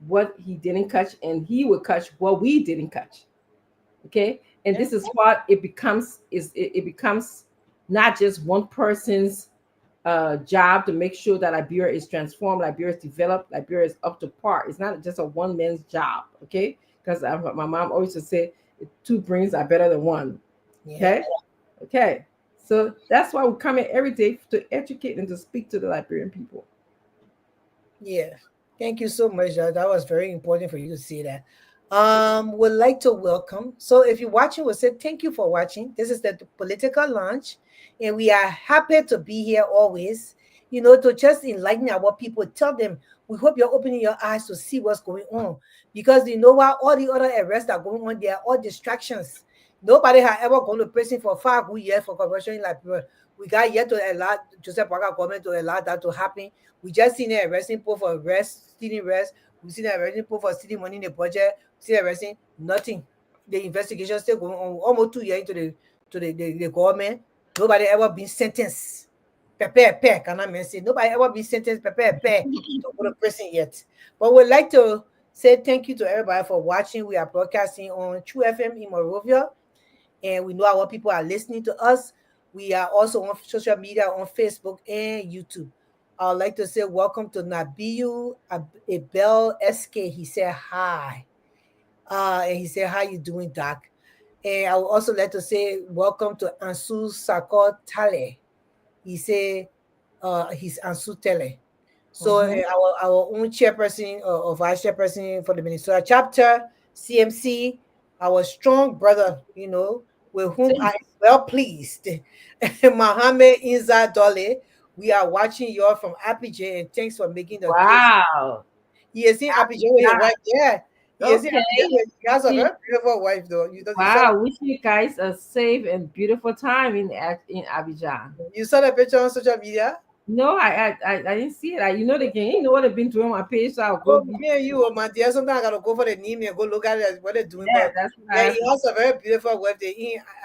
what he didn't catch, and he would catch what we didn't catch. Okay, and Yeah. this is what it becomes not just one person's job to make sure that Liberia is transformed, Liberia is developed, Liberia is up to par. It's not just a one man's job, okay? Because my mom always would say, two brains are better than one, Yeah. okay? Okay. So that's why we come here every day to educate and to speak to the Liberian people. Yeah. Thank you so much. That was very important for you to say that. Would like to welcome. So if you're watching, we'll say thank you for watching. This is the political launch, and we are happy to be here always. To just enlighten our people, tell them we hope you're opening your eyes to see what's going on. Because you know what, all the other arrests are going on, they are all distractions. Nobody had ever gone to prison for 5 good years for corruption in Liberia. We got yet to allow Joseph Parker government to allow that to happen. We just seen an arresting pool for arrest, stealing rest. We seen an arresting pool for stealing money in the budget. We see arresting nothing. The investigation still going on almost 2 years into the government. Nobody ever been sentenced. Pepe, can I mention? Nobody ever been sentenced Pepe to go to prison yet. But we'd like to say thank you to everybody for watching. We are broadcasting on True FM in Monrovia, and we know our people are listening to us. We are also on social media on Facebook and YouTube. I'd like to say welcome to Nabiu Abel SK. He said hi. And he said, how you doing, Doc? And I would also like to say welcome to Ansu Sakor Tale. He said he's Ansu Tele. So our own chairperson or vice chairperson for the Minnesota chapter, CMC, our strong brother, with whom I am well pleased, Mohammed Inza Dole. We are watching you all from Apijay, and thanks for making the case. Wow. He is in Apijay with his wife. Yeah. He is in Okay. Apijay. He has a very beautiful wife, though. Wow. Wish you guys a safe and beautiful time in Abidjan. You saw the picture on social media? No, I didn't see it. You know the game. You know what they've been doing on my page, so I'll go. Me and you, my dear, sometimes I gotta go for the name and go look at it, what they're doing. Yeah, But that's yeah, he has a very beautiful wife.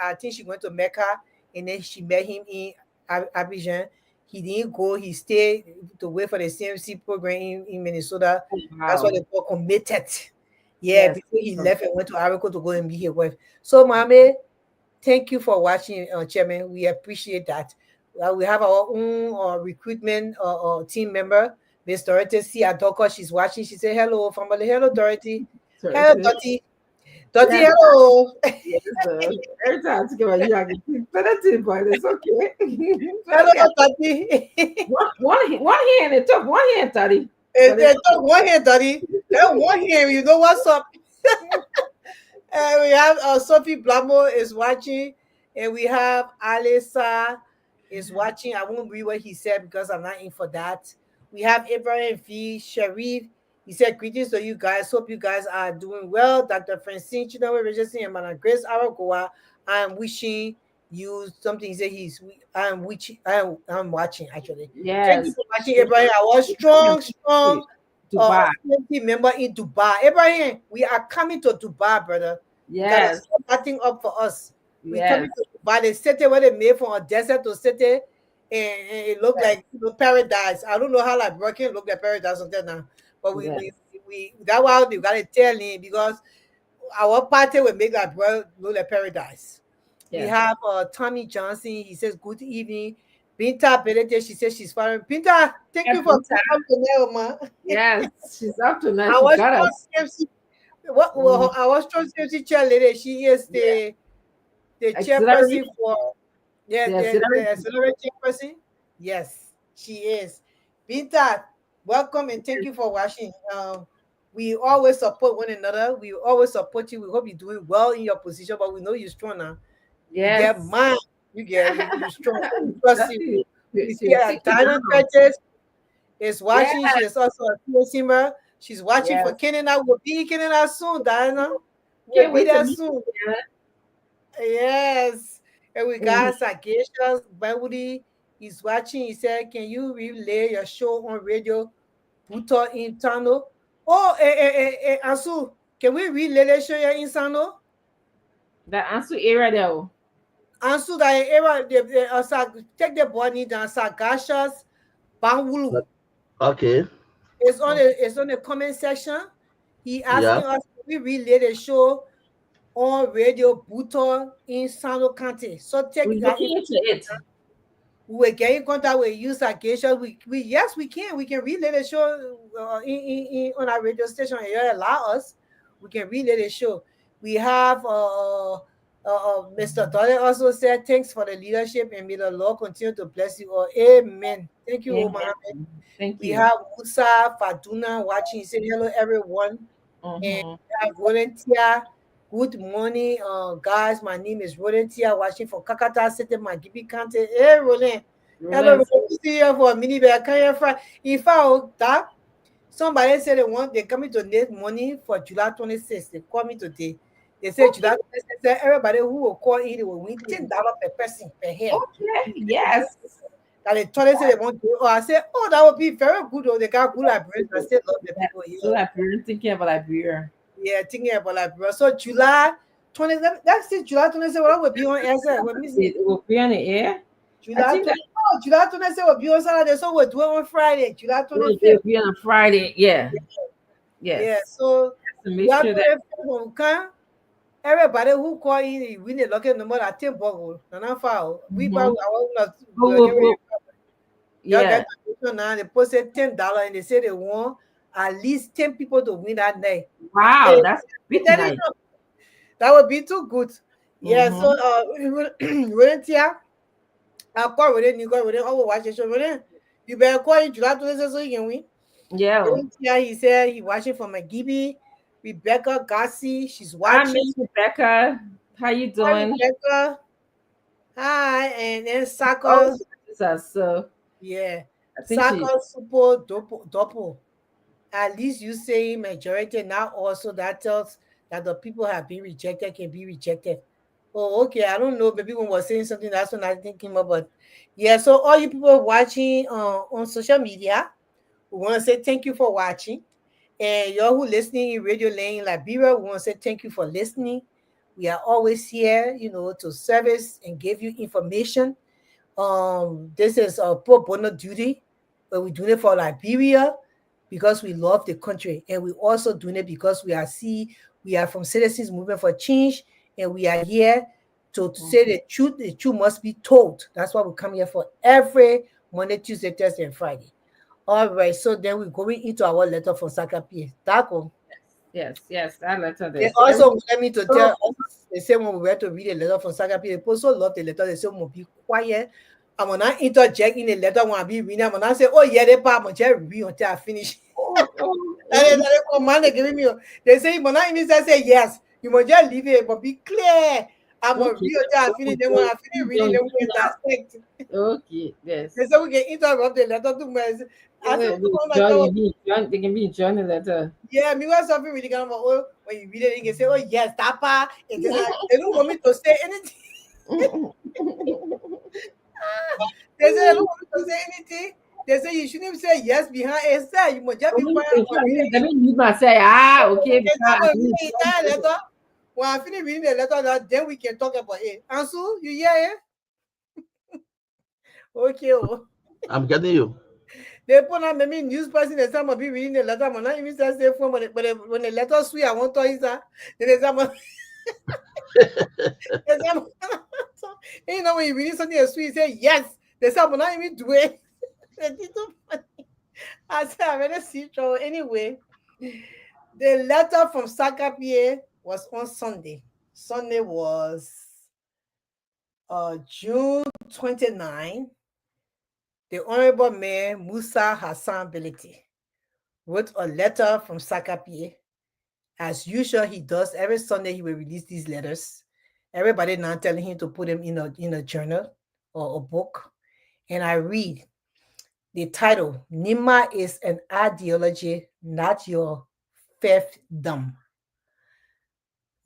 I think she went to Mecca and then she met him in Abidjan. He didn't go, he stayed to wait for the CMC program in Minnesota. Wow. That's what they call committed. Yeah, yes. Before he left and went to Arico to go and meet his wife. So, Mohammed, thank you for watching, Chairman. We appreciate that. We have our own recruitment team member, Miss Dorothy C. Adoko. She's watching. She said, hello, family. Hello, Dorothy. Hello, Dottie. Dottie, yes. Hello. Yes, every time I get you, I get better, but it's okay. Hello, Dottie. one hand, it took one hand, Dottie. It took one hand, Dottie. That one hand, you know what's up. We have Sophie Blamo is watching, and we have Alisa is watching. I won't read what he said because I'm not in for that. We have Abraham V. Sharif. He said, greetings to you guys. Hope you guys are doing well. Dr. Francine Chinawe Richardson and Mana Grace Aragoa. I'm wishing you something. He said I'm watching actually. Yes. Thank you for watching, Abraham. Our strong member in Dubai. Abraham, we are coming to Dubai, brother. Yes. Set that thing up for us. We're coming to Dubai. The city where they made from a desert to city, and it looked like paradise. I don't know how like working look like paradise until now. But we that's why we gotta tell him, because our party will make that world look like paradise. We have Tommy Johnson. He says, good evening. Binta Belete, she says she's following. Binta, thank you for coming tonight, ma. Yes, she's up tonight. Our strong CMC chair lady, she is the chairperson for the accelerated chairperson. Yes, she is. Binta, welcome and thank you for watching. We always support one another. We always support you. We hope you're doing well in your position, but we know you're strong now. Yes. You get mine. You're strong. We trust you. We see Diana Curtis is watching. Yes. She is also a PSMer. She's watching for Canada. We'll be in Canada soon, Diana. We'll be there soon. Yes. And we got Sagesha Bawudi. He's watching. He said, can you relay your show on radio? Buto in Tano. Oh, Ansu, can we relay the show in Sano? The Ansu area there. Ansu that area, take the body down. Sagashas Bangulu. Okay. It's on the comment section. He asking us if we relay the show on radio Buto in Sano County. So take that into it. We will get in contact with you, Sagesha. We can relay the show on our radio station. And you allow us, we can relay the show. We have Mr. Dolly also said, thanks for the leadership and may the Lord continue to bless you all. Amen. Thank you, Mohammed. Thank you. We have Musa Faduna watching. He said, hello, everyone. And we have Volunteer. Good morning, guys. My name is Rolentia, watching for Kakata City, Magibi County. Hey, Roland. Hello, Roland. See you for a mini bear. In fact, somebody said they're coming to donate money for July 26th. They call me today. They say July 26th, everybody who will call in, they will win $10 per person per head. Okay. Yes. And the toilet say they want to, oh, I said, oh, that would be very good. Oh, they got good librarians. I still love the Yes. people here. So Liberian, thinking about Liberia. Yeah, thinking about librarians. So July 20, that's it, July 27th, what will be on air? Let me see. It will be on the air. I July think that 20, oh, July 27th will be on Saturday. So we'll do it on Friday, July it will 25th. be on a Friday. Yeah. Yeah, Yes. so So make July sure that 25th will come. Everybody who call in, win the lucky number at 10 bucks. Nana foul. We buy our mhm. own. We'll- we'll- Y'all get yeah. the now. They posted $10 and they say they want at least 10 people to win that night. Wow, Hey, that's big that is night. that would be too good. Yeah, so Mm-hmm. when I call with it, you go with it. Oh, watch it. So you better call in July 26th so you can win. Yeah. Yeah, he said he watching from McGibby. Rebecca Gassi, she's I watching. miss Rebecca. How you Hi, doing? Rebecca. Hi, and then Oh, Saka. so Yeah, I think she. Saka Super Dopo. At least you say majority now also that tells that the people have been rejected can be rejected. Oh, okay. I don't know. Maybe when was saying something, that's when I think came up. But yeah, so all you people watching on social media, we want to say thank you for watching. And y'all who listening in Radio Lane in Liberia, we want to say thank you for listening. We are always here, to service and give you information. This is a pro bono duty, but we're doing it for Liberia because we love the country, and we also doing it because we are from Citizens Movement for Change, and we are here to say the truth. The truth must be told. That's why we come here for every Monday, Tuesday, Thursday, and Friday. All right, so then we're going into our letter from Sakapi. Taco. Yes. I let her They this. also wanted me to tell So, us, they say when we were to read a letter from Sagapi, they also love the letter. They say, "Mo be quiet. I'm gonna interject in the letter when I be reading. I'm gonna say, oh, yeah, they part, but just read until I finish." oh, oh, And then oh, they command they giving me, they say, but not even say yes. You must just leave it, but be clear. I'm gonna okay. read until I finish. Then when I finish reading, then we can dissect. Okay. They Yes. say we can interrupt the letter too much. I said, oh my God. They can be joining letter. Yeah, me was something really kind of oh, when you read it, you can say, oh yes, tapa. It is they don't want me to say anything. They say they don't want me to say anything. They say you shouldn't even say yes behind it. Say you must just be quiet or read it. Let me use my say, okay, Okay, because so I'm I gonna read need the entire letter. When I finish reading the letter, then we can talk about it. Ansu, you hear it? Okay. Oh. I'm getting you. They put on maybe news person, they say I'm gonna be reading the letter. I'm not even say phone, when the letter sweet, I want to is that. Then they say, they say, so, when you read something that's sweet, you say yes. They say, I'm not even do it. They did too funny. I said, I already see trouble. Anyway, the letter from Sakapie was on Sunday. Sunday was June 29. The Honorable Mayor Musa Hassan Beliti wrote a letter from Sakapie. As usual, he does every Sunday. He will release these letters. Everybody now telling him to put them in a journal or a book. And I read the title: Nima is an ideology, not your fiefdom.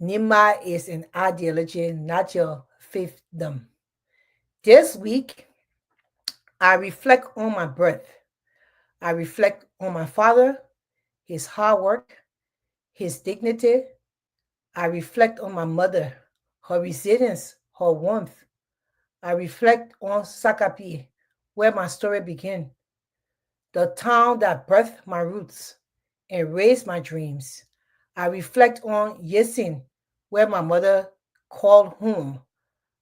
Nima is an ideology, not your fiefdom. This week, I reflect on my birth. I reflect on my father, his hard work, his dignity. I reflect on my mother, her resilience, her warmth. I reflect on Sakapi, where my story began, the town that birthed my roots and raised my dreams. I reflect on Yesin, where my mother called home.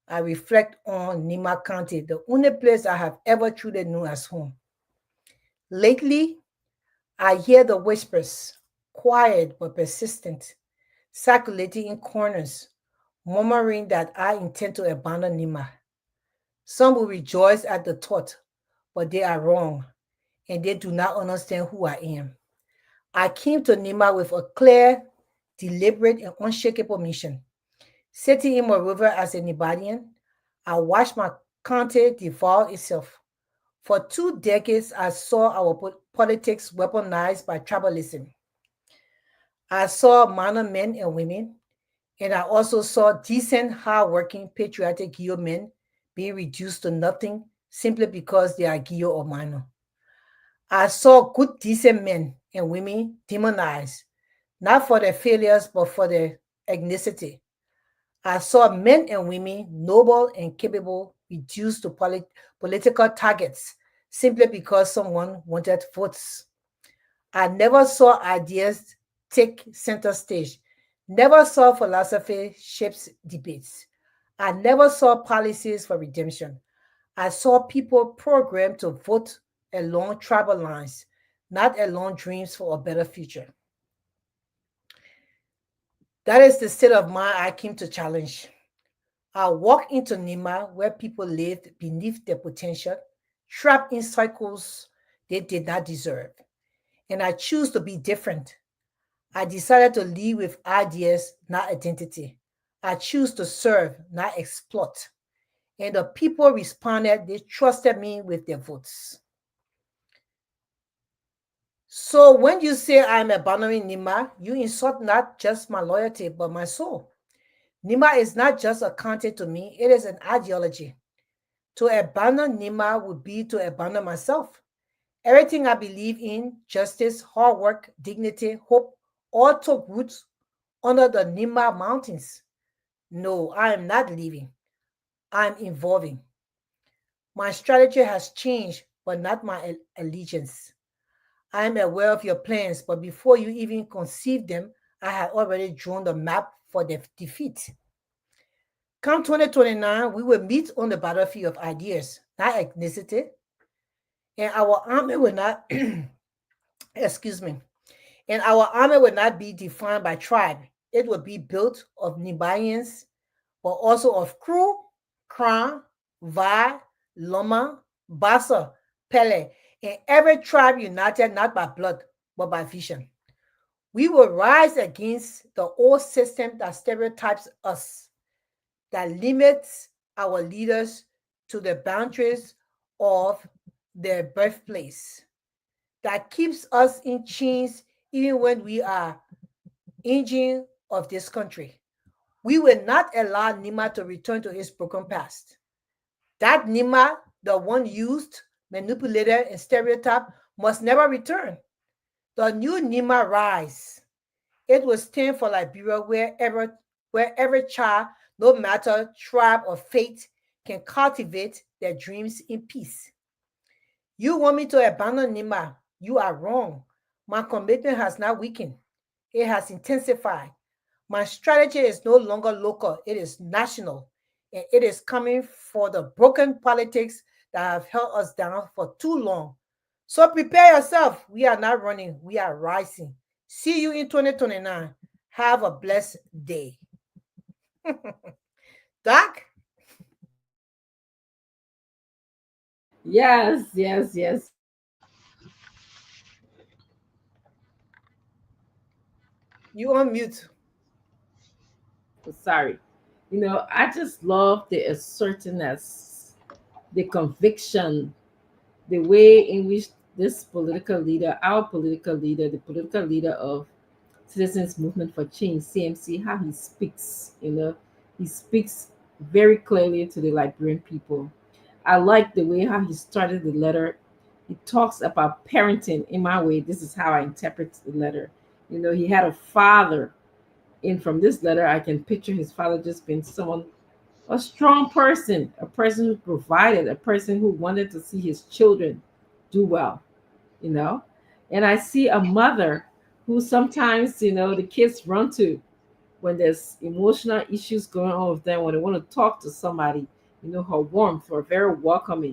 I reflect on Nima County, the only place I have ever truly known as home. Lately, I hear the whispers, quiet but persistent, circulating in corners, murmuring that I intend to abandon Nima. Some will rejoice at the thought, but they are wrong and they do not understand who I am. I came to Nima with a clear, deliberate, and unshakable mission. Sitting in my river as a Nibadian, I watched my country devour itself. For 2 decades, I saw our politics weaponized by tribalism. I saw minor men and women, And I also saw decent, hardworking, patriotic Gio men being reduced to nothing simply because they are Gio or minor. I saw good, decent men and women demonized, not for their failures, but for their ethnicity. I saw men and women, noble and capable, reduced to political targets simply because someone wanted votes. I never saw ideas take center stage, never saw philosophy shapes debates. I never saw policies for redemption. I saw people programmed to vote along tribal lines, not along dreams for a better future. That is the state of mind I came to challenge. I walked into Nima where people lived beneath their potential, trapped in cycles they did not deserve. And I choose to be different. I decided to lead with ideas, not identity. I choose to serve, not exploit. And the people responded, they trusted me with their votes. So when you say I'm abandoning Nima, you insult not just my loyalty, but my soul. Nima is not just a content to me, it is an ideology. To abandon Nima would be to abandon myself. Everything I believe in, justice, hard work, dignity, hope, all took roots under the Nima mountains. No, I am not leaving. I'm evolving. My strategy has changed, but not my allegiance. I am aware of your plans, but before you even conceive them, I had already drawn the map for the defeat. Come 2029, we will meet on the battlefield of ideas, not ethnicity, and our army will not, excuse me, and our army will not be defined by tribe. It will be built of Nibayans, but also of Kru, Kran, Va, Loma, Bassa, Pele, and every tribe united not by blood, but by vision. We will rise against the old system that stereotypes us, that limits our leaders to the boundaries of their birthplace, that keeps us in chains even when we are engine of this country. We will not allow Nima to return to his broken past. That Nima, the one used, manipulated, and stereotyped, must never return. The new Nima rise. It will stand for Liberia where every child, no matter tribe or faith, can cultivate their dreams in peace. You want me to abandon Nima? You are wrong. My commitment has not weakened. It has intensified. My strategy is no longer local, it is national. And it is coming for the broken politics that have held us down for too long. So prepare yourself. We are not running, we are rising. See you in 2029. Have a blessed day. Doc, Yes, yes, yes. you on mute. Sorry. I just love the assertiveness, the conviction, the way in which this political leader, our political leader, the political leader of Citizens Movement for Change, CMC, how he speaks, he speaks very clearly to the Liberian people. I like the way how he started the letter. He talks about parenting in my way. This is how I interpret the letter. He had a father, and from this letter, I can picture his father just being someone, a strong person, a person who provided, a person who wanted to see his children do well, you know. And I see a mother who sometimes, the kids run to when there's emotional issues going on with them, when they want to talk to somebody, her warmth or very welcoming.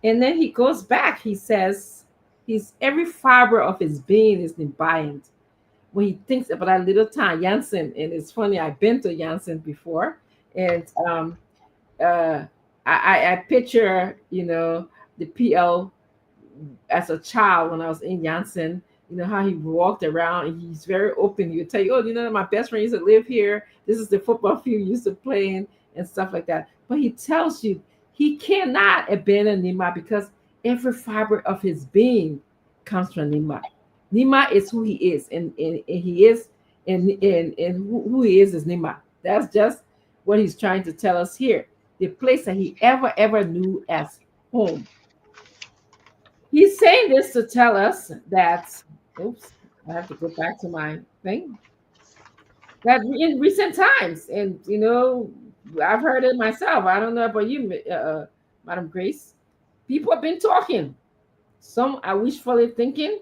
And then he goes back, he says, he's every fiber of his being is defiant when he thinks about that little town, Janssen. And it's funny, I've been to Janssen before, and uh, I picture, the PL as a child when I was in Janssen. How he walked around and he's very open. He'll tell you, oh, my best friend used to live here. This is the football field he used to play in and stuff like that. But he tells you he cannot abandon Nima because every fiber of his being comes from Nima. Nima is who he is, and he is and who he is Nima. That's just what he's trying to tell us here. The place that he ever knew as home. He's saying this to tell us that, oops, I have to go back to my thing, that in recent times, and I've heard it myself. I don't know about you, Madam Grace. People have been talking. Some are wishfully thinking,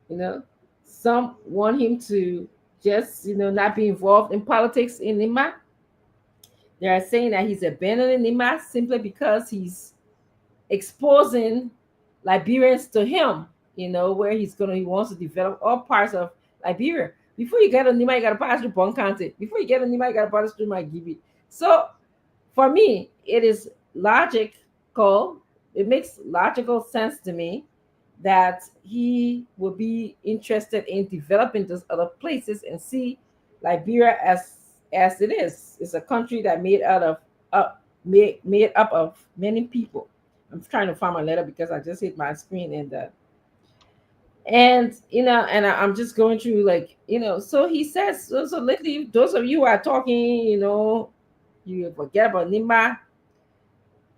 you know, some want him to just, not be involved in politics in Nima. They are saying that he's abandoning Nima simply because he's exposing Liberians to him, where he wants to develop all parts of Liberia. Before you get on Nima, you gotta pass through Bonkante. Before you get on Nima, you gotta pass through Magibi. So for me, it is logical. It makes logical sense to me that he will be interested in developing those other places and see Liberia as it is. It's a country that made up of many people. I'm trying to find my letter because I just hit my screen and I'm just going through so he says so lately those of you who are talking, you forget about Nima,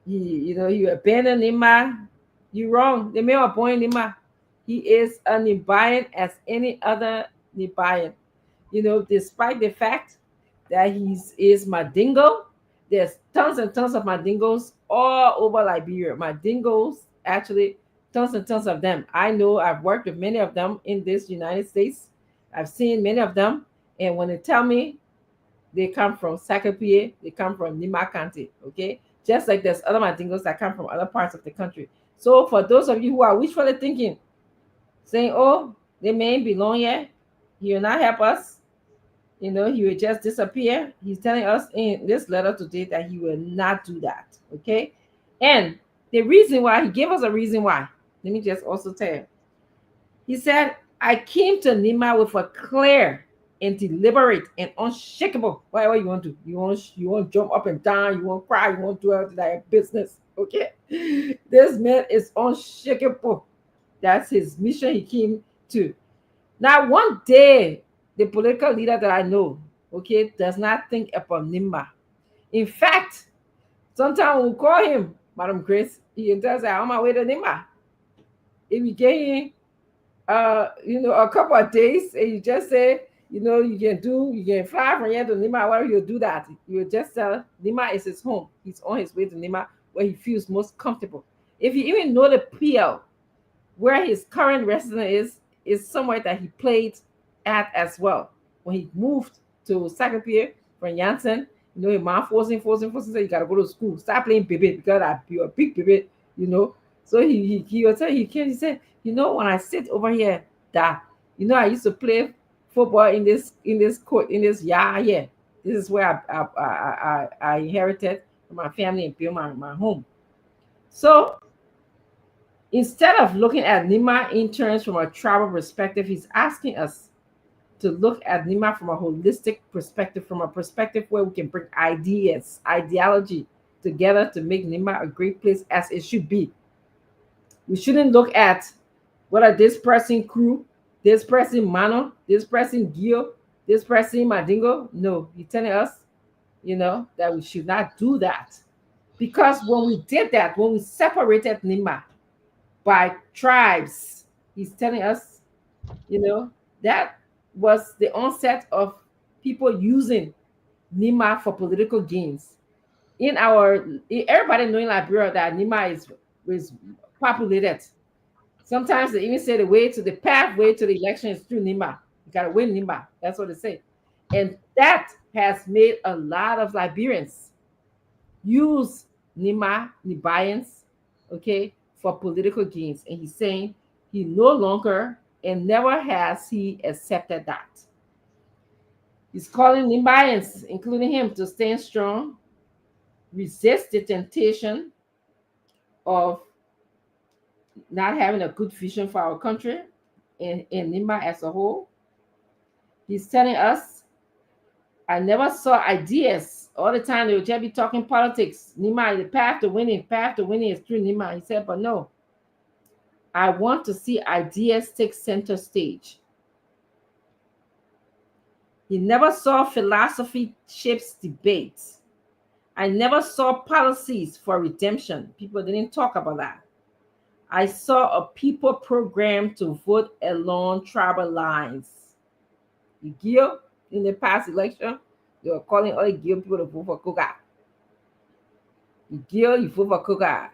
you abandon Nima, you wrong. The male born Nima. He is a Nibayan as any other Nibayan. Despite the fact that is Mandingo, there's tons and tons of Mandingos all over Liberia. Mandingos, actually, tons and tons of them. I know I've worked with many of them in this United States. I've seen many of them. And when they tell me they come from Sakapie, they come from Nima County, okay? Just like there's other Mandingos that come from other parts of the country. So for those of you who are wishfully thinking, saying, oh, they may belong here, he will not help us, he will just disappear. He's telling us in this letter today that he will not do that, okay? And the reason why, he gave us a reason why. Let me just also tell you. He said, I came to Nima with a clear and deliberate and unshakable. Whatever you want to. You want to jump up and down. You want to cry. You want to do everything like business. Okay. This man is unshakable. That's his mission he came to. Now, one day, the political leader that I know, okay, does not think about Nima. In fact, sometimes we call him, Madam Grace, he tells us, I'm on my way to Nima. If you get in, a couple of days, and you just say, you can fly from here to Nima, whatever you do that. You just tell Nima is his home. He's on his way to Nima where he feels most comfortable. If you even know the PL, where his current residence is somewhere that he played at as well. When he moved to Sakapie from Janssen, his mom forcing, said, you gotta go to school. Stop playing baby because you're a big baby, So he will tell he said, when I sit over here, that I used to play football in this court, in this yard here. This is where I inherited from my family and built my home. So instead of looking at Nima in terms from a tribal perspective, he's asking us to look at Nima from a holistic perspective, from a perspective where we can bring ideology together to make Nima a great place as it should be. We shouldn't look at whether this person crew, this person Mano, this person Gio, this person Madingo. No, he's telling us, that we should not do that. Because when we did that, when we separated Nima by tribes, he's telling us, that was the onset of people using Nima for political gains. Everybody knowing Liberia that Nima is populated. Sometimes they even say the pathway to the election is through Nima. You gotta win Nima. That's what they say. And that has made a lot of Liberians use Nibayans, okay, for political gains. And he's saying he no longer and never has he accepted that. He's calling Nibayans, including him, to stand strong, resist the temptation of not having a good vision for our country and Nima as a whole. He's telling us, I never saw ideas. All the time they would just be talking politics. Nima, the path to winning is through Nima. He said, but no, I want to see ideas take center stage. He never saw philosophy shapes debates. I never saw policies for redemption. People didn't talk about that. I saw a people programmed to vote along tribal lines. You Gil, in the past election, they were calling all the Gil people to vote for Kuka. You Gil, you vote for Kuka.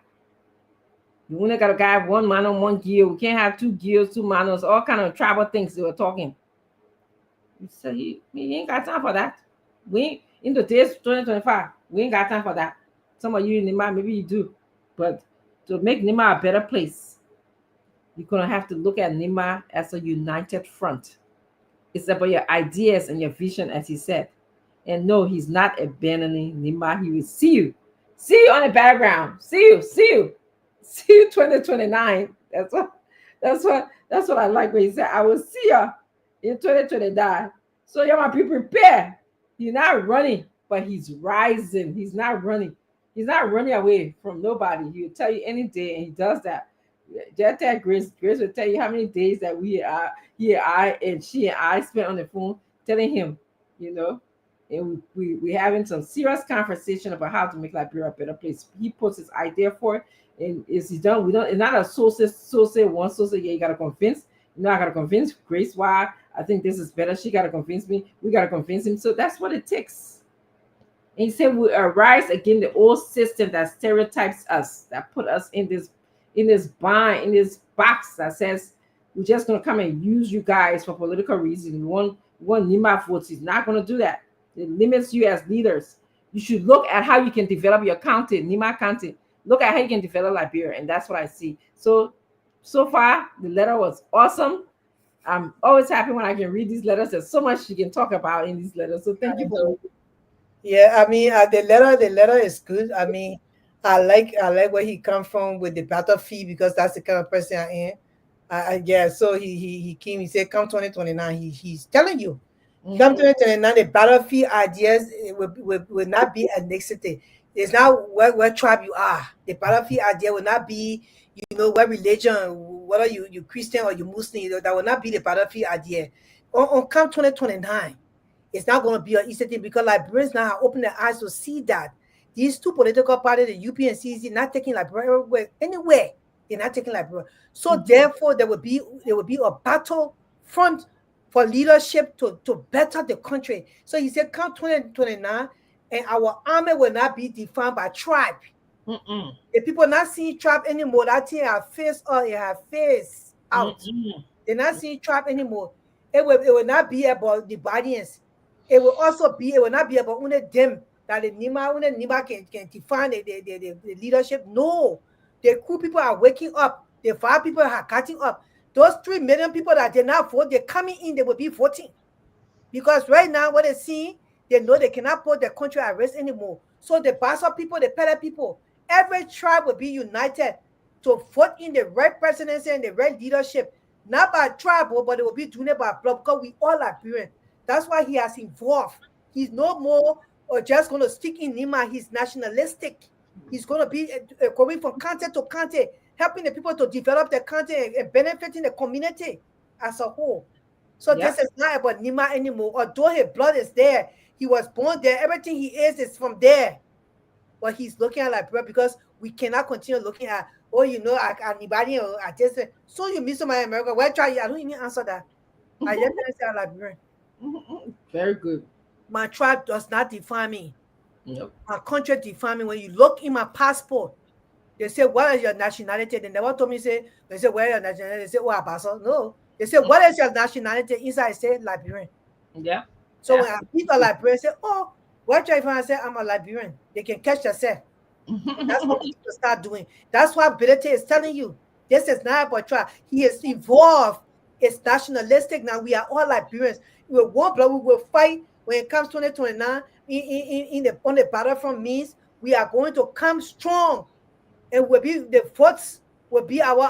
You only got a guy one man on one Gil. We can't have two Gils, two manos, all kind of tribal things they were talking. So he ain't got time for that. We ain't, in the days 2025, we ain't got time for that. Some of you in Nima, maybe you do. But to make Nima a better place, you're gonna have to look at Nima as a united front. It's about your ideas and your vision, as he said. And no, he's not abandoning Nima. He will see you. See you on the background. See you. See you. See you 2029. That's what I like when he said, I will see you in 2029. So you might be prepared. He's not running, but he's rising. He's not running. He's not running away from nobody. He'll tell you any day, and he does that. Just tell Grace. Grace will tell you how many days that he and I, and she and I spent on the phone telling him, you know, and we having some serious conversation about how to make Liberia a better place. He puts his idea for it, and is he done? We don't. It's not a source one source. Yeah, you gotta convince. You know, I gotta convince Grace why I think this is better. She gotta convince me. We gotta convince him. So that's what it takes. And he said we arise again the old system that stereotypes us, that put us in this bind, in this box that says we're just gonna come and use you guys for political reasons. We want Nima votes. He's not gonna do that. It limits you as leaders. You should look at how you can develop your county, Nima County. Look at how you can develop Liberia, and that's what I see. So far, the letter was awesome. I'm always happy when I can read these letters. There's so much you can talk about in these letters. So thank you for. Yeah, I mean, the letter is good. I mean, I like where he come from with the battlefield because that's the kind of person I am. Yeah, so he came. He said, "Come 2029." He's telling you, come 2029. The battlefield ideas will not be ethnicity. It's not what tribe you are. The battlefield idea will not be, what religion, whether you Christian or you Muslim. That will not be the battlefield idea. On come 2029. It's not going to be an easy thing because Liberians now have opened their eyes to see that these two political parties, the UP and CC, not taking Liberia anywhere. They're not taking Liberia. So therefore, there will be a battle front for leadership to better the country. So he said, come 2029, and our army will not be defined by tribe. The people not seeing tribe anymore. That thing have face out, it have face out. They're not seeing tribe anymore. It will not be about the audience. It will not be about only them that the Nima can define the leadership. No, the cool people are waking up. The 5 people are catching up. Those 3 million people that did not vote, they're coming in, they will be voting. Because right now, what they see, they know they cannot put the country at risk anymore. So the Bassa people, the Pele people, every tribe will be united to vote in the right presidency and the right leadership, not by tribal, but it will be doing it by blood because we all are Liberian. That's why he has involved. He's no more or just going to stick in Nima. He's nationalistic. He's going to be going from county to county, helping the people to develop the country and benefiting the community as a whole. So this is not about Nima anymore. Although his blood is there, he was born there. Everything he is from there. But he's looking at Liberia because we cannot continue looking at, anybody or at this. So you miss my America. Where try? I don't even answer that. I just say Liberian. Very good. My tribe does not define me. Yep. My country define me. When you look in my passport, they say, what is your nationality? They never told me, they say, where is your nationality? They say, oh, Abaso. No. They say, what is your nationality? Inside, I say, Liberian. Yeah. So when I meet a Liberian, I say, oh, what tribe? I say, I'm a Liberian. They can catch themselves. That's what we need to start doing. That's what Bilete is telling you. This is not about tribe. He is involved. It's nationalistic now. We are all Liberians. We will blood. We will fight when it comes 2029 on the battlefront. Means we are going to come strong, and will be the forts will be our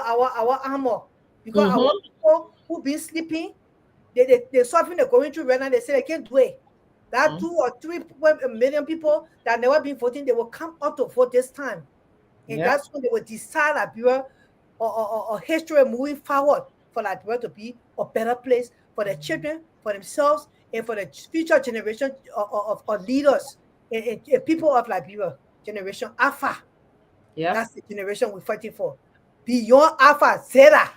armor because our people who been sleeping, they suffering, they're going through right now. They say they can't do it. That 2 or 3 million people that never been voting, they will come out to vote this time, and that's when they will decide Liberia or history moving forward for Liberia to be a better place for their children, for themselves, and for the future generation of leaders and people of Liberia, generation Alpha. Yep. That's the generation we're fighting for. Beyond Alpha, Zeta.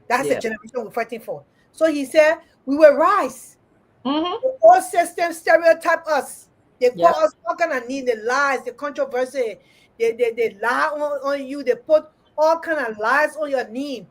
That's the Yep. generation we're fighting for. So he said, we will rise. Mm-hmm. The old system stereotype us. They call Yep. us all kind of need, the lies, the controversy. They lie on you. They put all kind of lies on your name.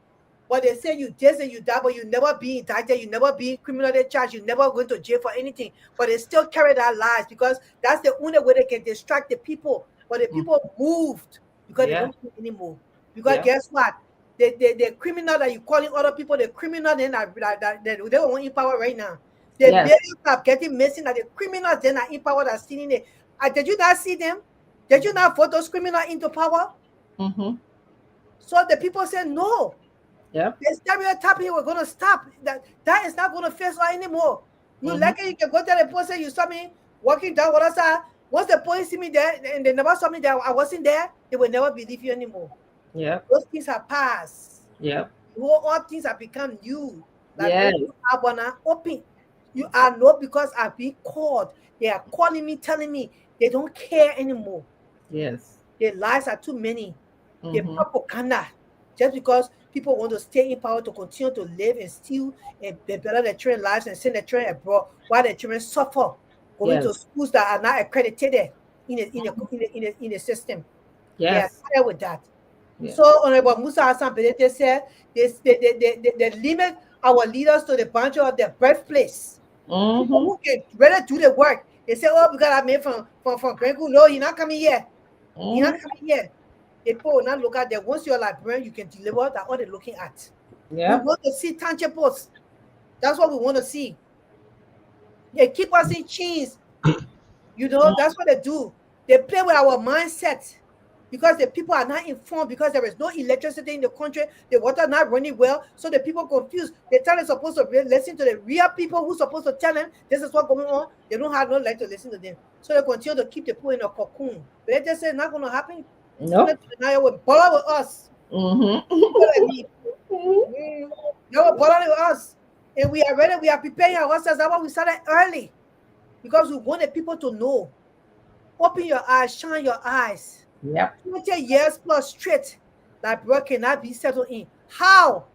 But they say you this and you that, but you never be indicted, you never be criminally charged, you never go to jail for anything. But they still carry that lies because that's the only way they can distract the people. But the people moved because they Yeah. don't do anymore. Because Yeah. guess what? The criminal that you calling other people, the criminal then they want in power right now. The Yes. millions are getting missing that the criminals then are in power that are sitting there. Did you not see them? Did you not vote those criminals into power? Mm-hmm. So the people said no. Yep. The stereotype here we're gonna stop. That is not gonna face us anymore. You Mhm. like it, you can go tell the person you saw me walking down what I saw. Once the police see me there and they never saw me there, I wasn't there, they will never believe you anymore. Yep. Those things have passed. Yep. All things have become new. Like Yes. you are gonna open. You are not because I've been called. They are calling me, telling me they don't care anymore. Yes. Their lies are too many. The Mm-hmm. propaganda. Just because people want to stay in power to continue to live and steal and better their children's lives and send their children abroad while their children suffer going to Yes. schools that are not accredited in the system. They are Yes. tired with that. Yeah. So Honorable Musa Hassan Benete said they limit our leaders to the boundary of their birthplace. People Mm-hmm. who can really do the work. They say, oh, because I made from Grengu. No, you're not coming here. You're not Mm-hmm. coming here. The people will not look at them. Once you're librarian, you can deliver that what they're looking at. We Yep. want to see tangibles. That's what we want to see. They keep us in chains. That's what they do. They play with our mindset because the people are not informed because there is no electricity in the country. The water not running well, so the people confused. They tell them supposed to listen to the real people who's supposed to tell them this is what's going on. They don't have no light to listen to them, so they continue to keep the people in a cocoon. But they just say it's not going to happen. Nope. Now you will bother with us. Mm-hmm. People like me. They will bother with us, and we are ready. We are preparing ourselves. That's why we started early because we wanted people to know. Open your eyes, shine your eyes. Yep. 20 years plus straight, that work cannot be settled in. How?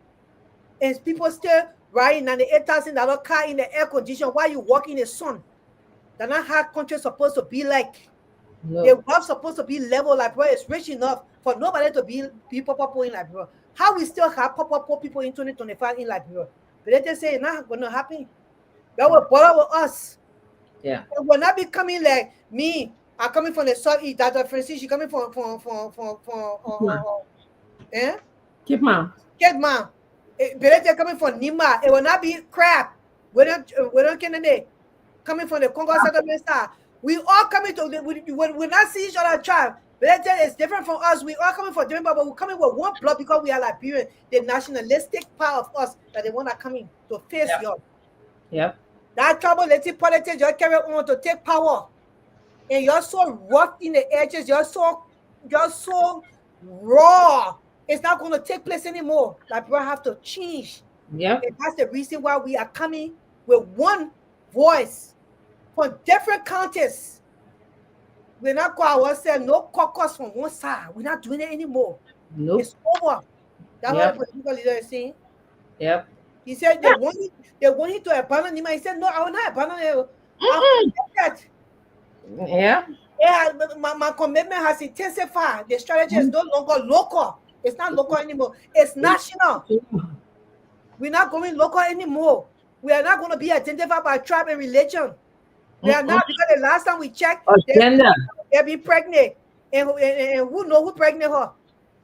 And people still riding $98,000 car in the air condition while you walk in the sun. That's not how country supposed to be like. No. The wealth supposed to be level like bro. It's rich enough for nobody to be poor in Liberia. How we still have poor people in 2025 in Liberia? But they say it's not going to happen. That will bother with us. Yeah. It will not be coming like me. I'm coming from the southeast. Dr. Francis, she coming from eh? Keep on. Get mom. But they're coming from Nima. It will not be crap. We don't Kennedy coming from the Congo settlement side. We all coming to we not see each other tribe. But it's different from us. We all coming from different, but we're coming with one blood because we are Liberian. The nationalistic part of us that they want to come in to face Yep. y'all. Yep. That tribalistic politics you carry on to take power. And you're so rough in the edges, you're so raw. It's not going to take place anymore. Like we have to change. Yep. And that's the reason why we are coming with one voice from different counties. We're not calling ourselves no caucus from one side. We're not doing it anymore. Nope. It's over. That's Yep. what the political leader is saying. Yep. He said they want him to abandon him. He said, no, I will not abandon him. Yeah. Yeah, my commitment has intensified. The strategy is no longer local. It's not local anymore. It's national. We're not going local anymore. We are not going to be identified by tribe and religion. We are not, because the last time we checked, they'll be pregnant. And who know who pregnant her?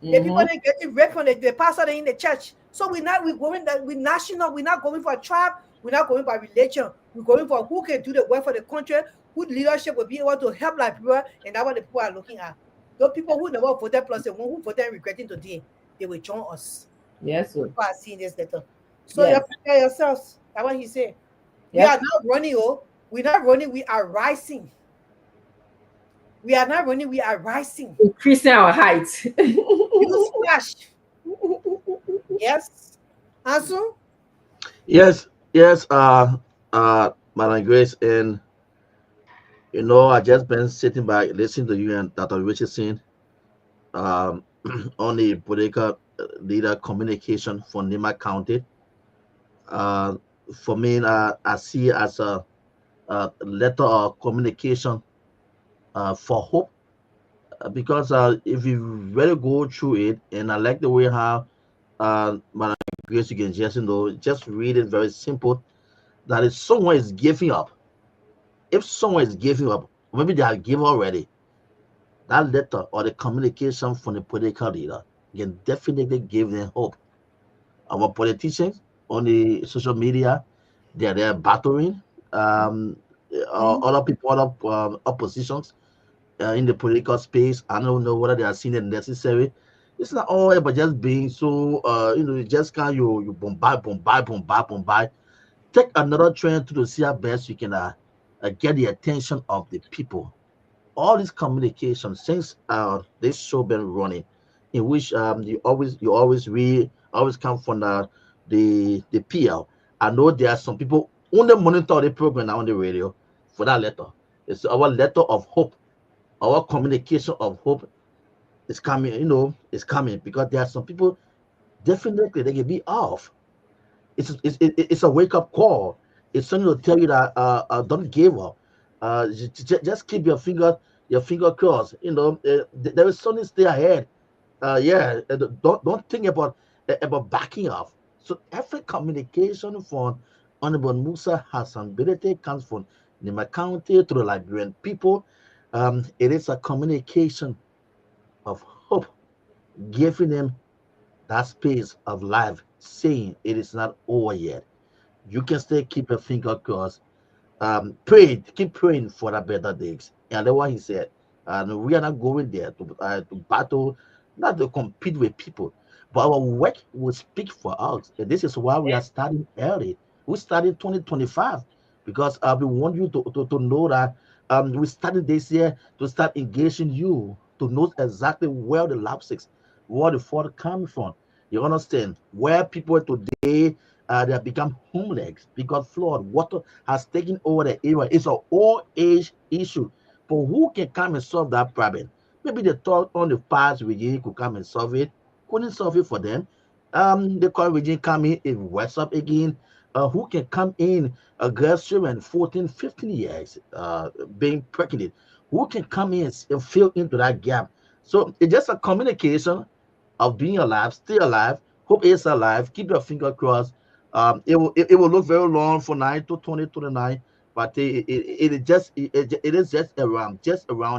The people that get raped from the pastor in the church. So we're national. We're not going for a tribe. We're not going by religion. We're going for who can do the work for the country, who leadership will be able to help Liberia, and that's what the people are looking at. Those people who never voted plus the one who voted and regretting today, they will join us. Yes, sir. People are seeing this letter. So you prepare yourselves. That's what he said. We are not running, we're not running, we are rising. We are not running, we are rising. Increasing our heights. You smash. Yes. Ansu? Yes, Madam Grace, and I just been sitting back listening to you and Dr. Richardson um, on the political leader communication for Nima County. Uh, for me, I see it as a letter of communication for hope because if you really go through it, and I like the way how Madam Grace, you can just read it very simple. That if someone is giving up, if someone is giving up, maybe they have given already, that letter or the communication from the political leader can definitely give them hope. Our politicians on the social media, they're battering. Um, Mhm. other people, other oppositions in the political space. I don't know whether they are seeing it necessary. It's not all about just being so. You just can't you bombard, bombard, bombard, bombard. Take another trend to see how best you can get the attention of the people. All this communication since this show been running, in which you always read, always come from the PL. I know there are some people only monitor the program now on the radio for that letter. It's our letter of hope. Our communication of hope is coming. It's coming because there are some people definitely they can be off. It's a wake up call. It's something to tell you that don't give up. Just keep your finger crossed. There is something still ahead. Yeah, don't think about backing off. So every communication from Honorable Musa Hassan Bilete comes from Nima County to the Liberian people. It is a communication of hope, giving them that space of life, saying it is not over yet. You can still keep your finger crossed. Pray, keep praying for the better days. And that's what he said. And we are not going there to battle, not to compete with people, but our work will speak for us. And this is why we are starting early. We started 2025 because we want you to know that we started this year to start engaging you to know exactly where the lapses, where the fault coming from. You understand where people today they have become homeless because flood water has taken over the area. It's an old age issue. But who can come and solve that problem? Maybe the thought on the past regime could come and solve it. Couldn't solve it for them. The current regime come in West up again. Who can come in a girl's children 14, 15 years being pregnant? Who can come in and fill into that gap? So it's just a communication of being alive, still alive. Hope is alive. Keep your finger crossed. It will look very long for 9 to 2029, but it is just around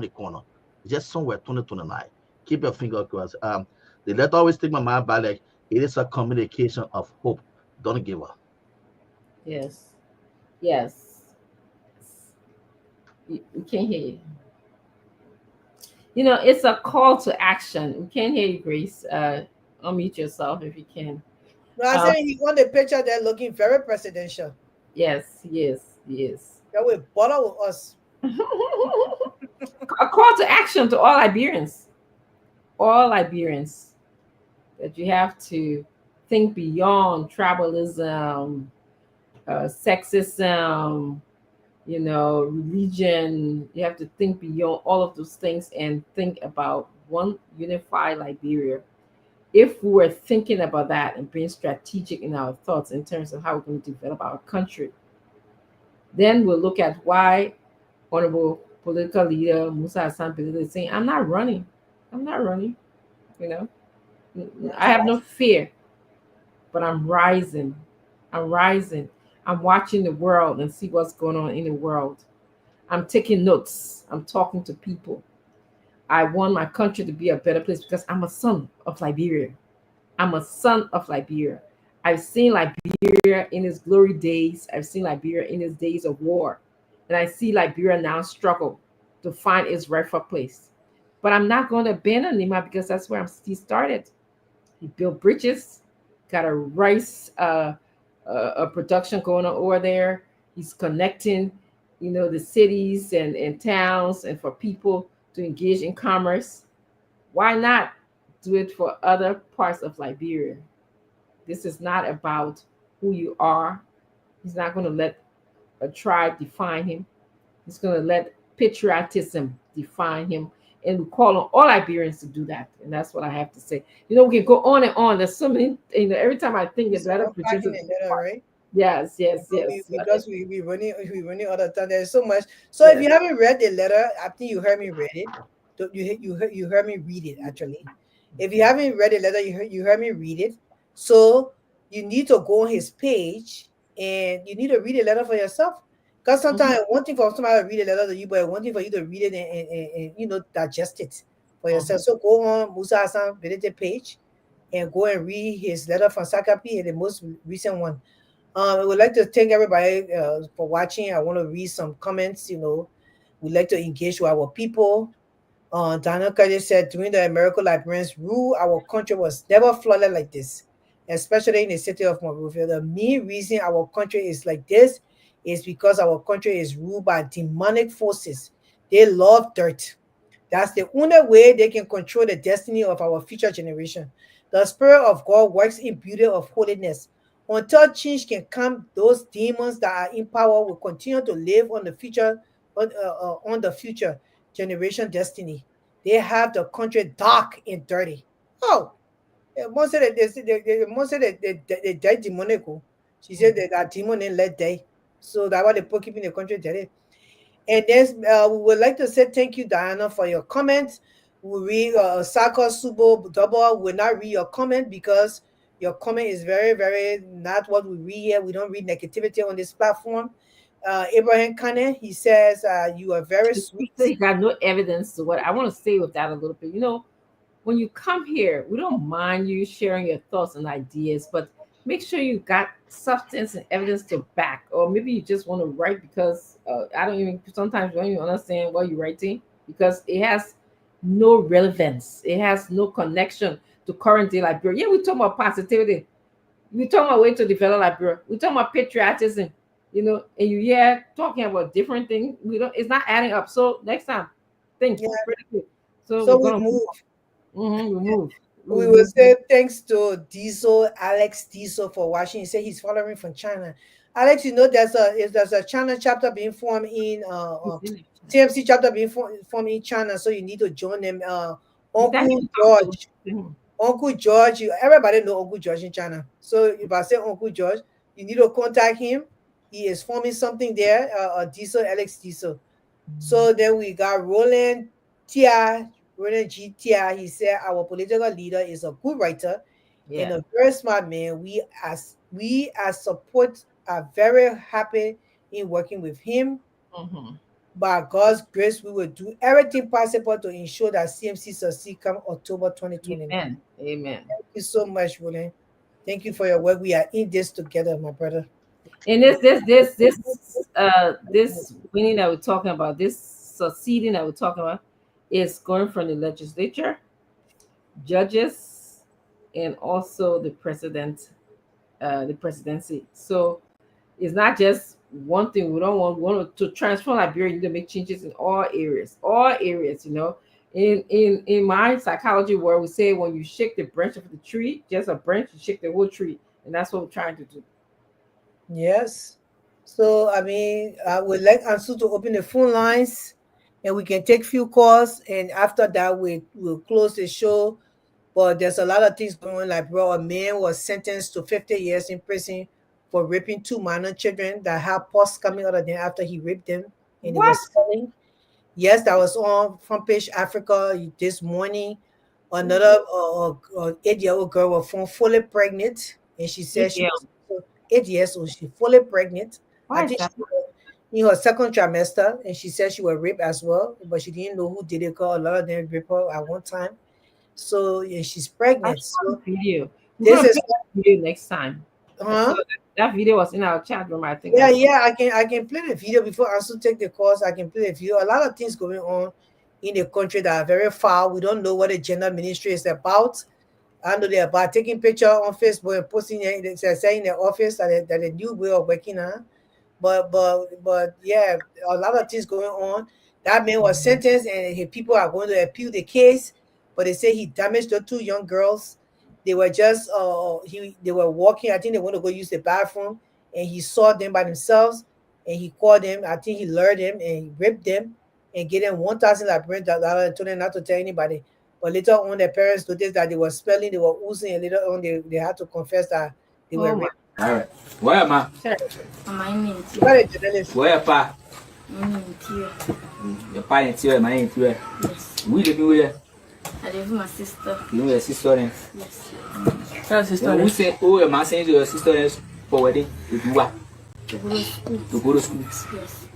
the corner, just somewhere 2029. Keep your finger crossed. The letter always take my mind back like it is a communication of hope. Don't give up. Yes. Yes. We can't hear you. It's a call to action. We can't hear you, Grace. Unmute yourself if you can. No, I Um, said he on the picture there looking very presidential. yes, yes, yes. That will bother with us. A call to action to all Liberians, that you have to think beyond tribalism, sexism, religion. You have to think beyond all of those things and think about one unified Liberia. If we were thinking about that and being strategic in our thoughts in terms of how we're going to develop our country, then we'll look at why Honorable political leader Musa Hassan Bello is saying, I'm not running. I'm not running. You know, I have no fear, but I'm rising. I'm rising. I'm watching the world and see what's going on in the world. I'm taking notes. I'm talking to people. I want my country to be a better place because I'm a son of Liberia. I'm a son of Liberia. I've seen Liberia in its glory days. I've seen Liberia in its days of war. And I see Liberia now struggle to find its rightful place. But I'm not going to abandon Nima because that's where he started. He built bridges, got a rice production going on over there. He's connecting, the cities and towns and for people to engage in commerce. Why not do it for other parts of Liberia? This is not about who you are. He's not going to let a tribe define him. He's going to let patriotism define him. And we call on all Liberians to do that. And that's what I have to say. We can go on and on. There's so many, every time I think the So letter unpacking produces. the letter, right? Yes, yes, But yes. because we running out of time. There's so much. So if Yes. you haven't read the letter, I think you heard me read it. You heard me read it actually. If you haven't read the letter, you heard me read it. So you need to go on his page and you need to read the letter for yourself. Because Mhm, sometimes one thing for somebody to read a letter to you, but one thing for you to read it and digest it for yourself. mhm. So go on Musa Hassan Benedict page and go and read his letter from Sakapi, the most recent one. I would like to thank everybody for watching. I want to read some comments. We'd like to engage with our people. Daniel Curtis said, during the American Liberians' rule, our country was never flooded like this, especially in the city of Monrovia. The main reason our country is like this is because our country is ruled by demonic forces. They love dirt. That's the only way they can control the destiny of our future generation. The Spirit of God works in beauty of holiness. Until change can come, those demons that are in power will continue to live on the future generation destiny. They have the country dark and dirty. Oh, most of most of the dead demonic. She said that demon in let day. So that's why they put keeping the country dirty. And then we would like to say thank you, Diana, for your comments. We read Saka Subo Double will not read your comment because your comment is very, very not what we read here. We don't read negativity on this platform. Abraham Kane, he says, you are very So sweet. you got no evidence to what I want to stay with that a little bit. When you come here, we don't mind you sharing your thoughts and ideas, but make sure you got substance and evidence to back. Or maybe you just want to write because I don't even sometimes you don't even understand what you're writing because it has no relevance. It has no connection to current day Liberia. Yeah, we talk about positivity. We talk about way to develop Liberia. We talk about patriotism. And you talking about different things. We don't. It's not adding up. So next time, think Yeah. critically. So So we're we gonna move. we move. We We will move. say thanks to Diesel, Alex Diesel for watching. He said he's following from China. Alex, there's a China chapter being formed in He's in it. TMC chapter being formed in China, so you need to join them. He's Uncle actually talking George, to him. Uncle George, everybody know Uncle George in China. So if I say Uncle George, you need to contact him. He is forming something there. Diesel, Alex Diesel. So then we got Roland Tia, Roland G. Tia. He said our political leader is a good writer and Yeah. a very smart man. We as support are very happy in working with him. Hmm. By God's grace, we will do everything possible to ensure that CMC succeed come October 2029. Amen. Amen. Thank you so much, Roland. Thank you for your work. We are in this together, my brother. And this winning that we're talking about, this succeeding that we're talking about, is going from the legislature, judges, and also the presidency. So it's not just one thing. We want to transform Liberia. You need to make changes in all areas. All areas. In my psychology world, we say when you shake the branch of the tree, just a branch, you shake the whole tree, and that's what we're trying to do. Yes. So, I mean, I would like Ansu to open the phone lines and we can take few calls. And after that, we'll close the show. But there's a lot of things going on. Like, bro, a man was sentenced to 50 years in prison for raping two minor children that had pus coming out of them after he raped them and it was What? swelling. Yes, that was on front page Africa this morning. Another 8-year-old girl was found fully pregnant, and she said she ATL. was 8 years old. She fully pregnant. I Why is think that? she was in her second trimester, and she said she was raped as well, but she didn't know who did it. Cause a lot of them raped her at one time. So yeah, she's I pregnant. saw So the video. We're this gonna play is that video next time. I saw huh? that video was in our chat room. I think I Yeah, saw. yeah, I can play the video before I also take the course. I can play the video. A lot of things going on in the country that are very foul. We don't know what the gender ministry is about. I know they're about taking picture on Facebook and posting it. They're saying in their office that a new way of working on. But yeah, a lot of things going on. That man was sentenced, and people are going to appeal the case. But they say he damaged the two young girls. They were just they were walking. I think they want to go use the bathroom, and he saw them by themselves, and he called them. I think he lured them and he raped them and gave them $1,000 and told them not to tell anybody. But later on, their parents noticed that they were spelling, they were oozing, and later on, they had to confess that they were Oh my. raped. All right. Where am I? Terrible. My name You got a journalist. Where pa? My name is Your parents here, my name here. Yes. We live where? I live with my sister. You know your sister then. Yes. Tell sister. Who say, oh, your man saying to your sister then for wedding? To do what? To go to school. To go to school. Yes.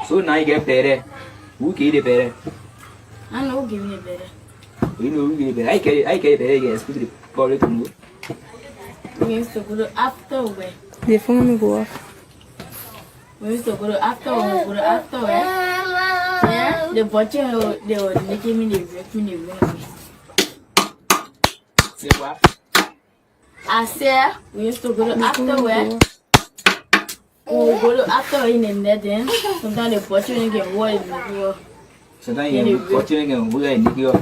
So now you get better. Who get it better? I know who give me a better. You know who get it better. I get it better. You speak to the public to know. We used to go to afterward. The phone will go off. We used to go to afterward. Go to afterward. Yeah. The butcher, they were making me, they raped me, they raped me. Say what? I said we used to go to afterward. We would go to afterward in the net then. Sometimes the butcher didn't get water in the river. Sometimes you watch it and we are Nicky. In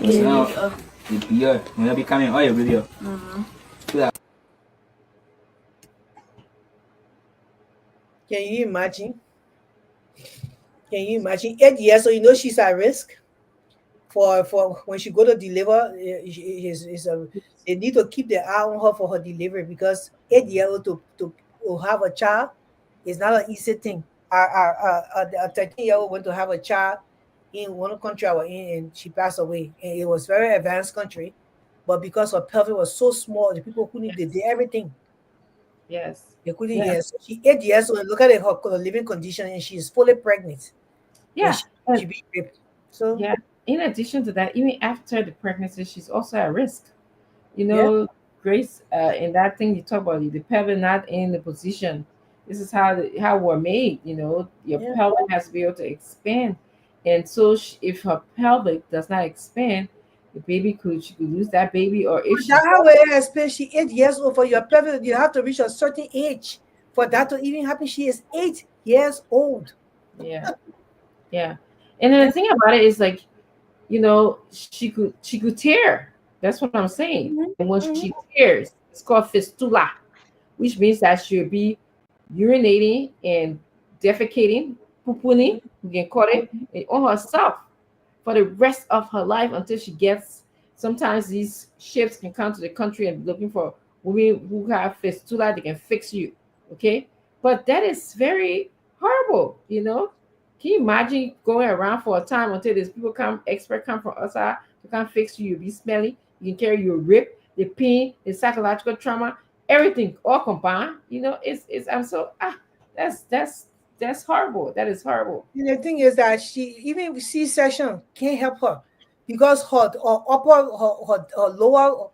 the river. The beer, when you be coming, oh, your video. Can you imagine? Can you imagine? 8 years, so you know she's at risk for when she go to deliver. They need to keep their eye on her for her delivery because 8 years old to have a child is not an easy thing. A 13-year-old went to have a child in one country I was in, and she passed away. And it was very advanced country, but because her pelvic was so small, the people couldn't they did everything. Yes. They couldn't Yes. hear. So she 8 years old. Look at her living condition, and she's fully pregnant. Yeah. And she be raped. So Yeah. In addition to that, even after the pregnancy, she's also at risk. You know, Grace, in that thing you talk about, the pelvic not in the position. This is how we're made. You know, your Yeah. pelvic has to be able to expand, and so if her pelvic does not expand, the baby she could lose that baby, or if she that's how it is, especially 8 years old for your pelvic. You have to reach a certain age for that to even happen. She is 8 years old. yeah, yeah. And then the thing about it is like, you know, she could tear. That's what I'm saying. And when she tears, it's called fistula, which means that she'll be urinating and defecating, pooning, you can call it, on herself for the rest of her life until she gets. Sometimes these ships can come to the country and be looking for women who have fistula. They can fix you, okay? But that is very horrible, you know. Can you imagine going around for a time until these people expert come from outside to come fix you? You'll be smelly. You can carry your rip, the pain, the psychological trauma, everything all combined. You know, I'm so that's horrible. That is horrible. And the thing is that she even with C-section can't help her because her her lower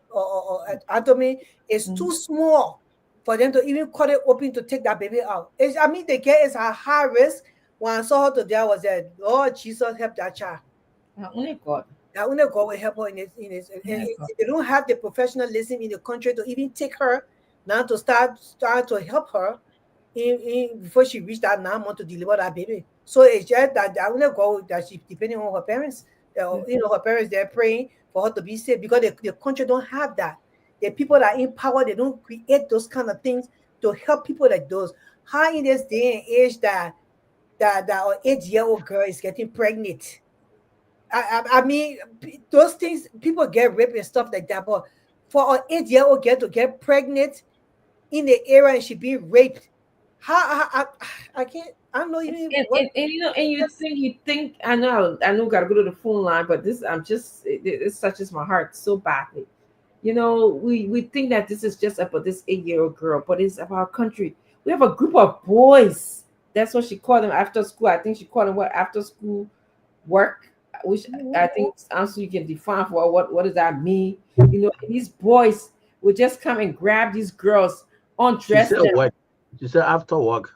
abdomen is too small for them to even cut it open to take that baby out. I mean, the girl is at high risk. When I saw her today, I was like, Lord Jesus, help that child. Only God. That only God will help her in it. And they don't have the professionalism in the country to even take her now to start to help her before she reached that 9 months to deliver that baby. So it's just that only God that she depending on her parents. You know, her parents, they're praying for her to be safe because the country don't have that. The people that are in power, they don't create those kind of things to help people like those. How in this day and age that an 8-year-old girl is getting pregnant? I mean, those things, people get raped and stuff like that, but for an 8-year-old girl to get pregnant in the era and she being raped, how I can't. I don't know even. And you know, and you think. I know. Gotta go to the phone line, but this, it touches my heart so badly. You know, we think that this is just about this 8-year-old girl, but it's about our country. We have a group of boys. That's what she called them after school. I think she called them what, after school work, which I think also you can define for what does that mean. You know, these boys would just come and grab these girls, undress them. What? She said after work.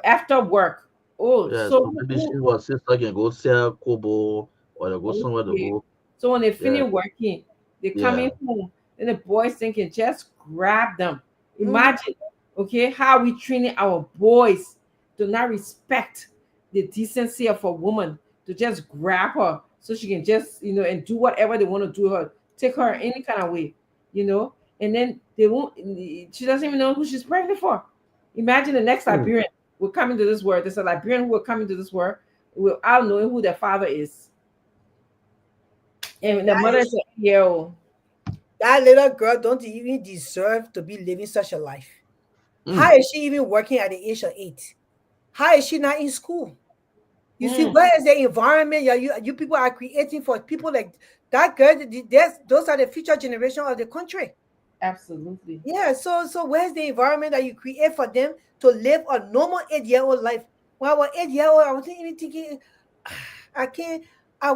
After work. Oh, Yeah, so maybe she was sister can go sell kobo or they go somewhere to go. So when they finish working, they come in Yeah. home, and the boys thinking just grab them. Imagine, okay, how we training our boys to not respect the decency of a woman, to just grab her so she can just, you know, and do whatever they want to do her, take her any kind of way, you know, and then they won't. She doesn't even know who she's pregnant for. Imagine the next Liberian will come into this world. There's a Liberian who will come into this world without knowing who their father is. And the mother is 8 year old. That little girl don't even deserve to be living such a life. How is she even working at the age of 8? How is she not in school? You see, where is the environment you people are creating for people like that girl? Those are the future generation of the country. Absolutely. Yeah, so where's the environment that you create for them to live a normal 8-year-old life? When I was 8 year old, I wasn't even thinking I can't. I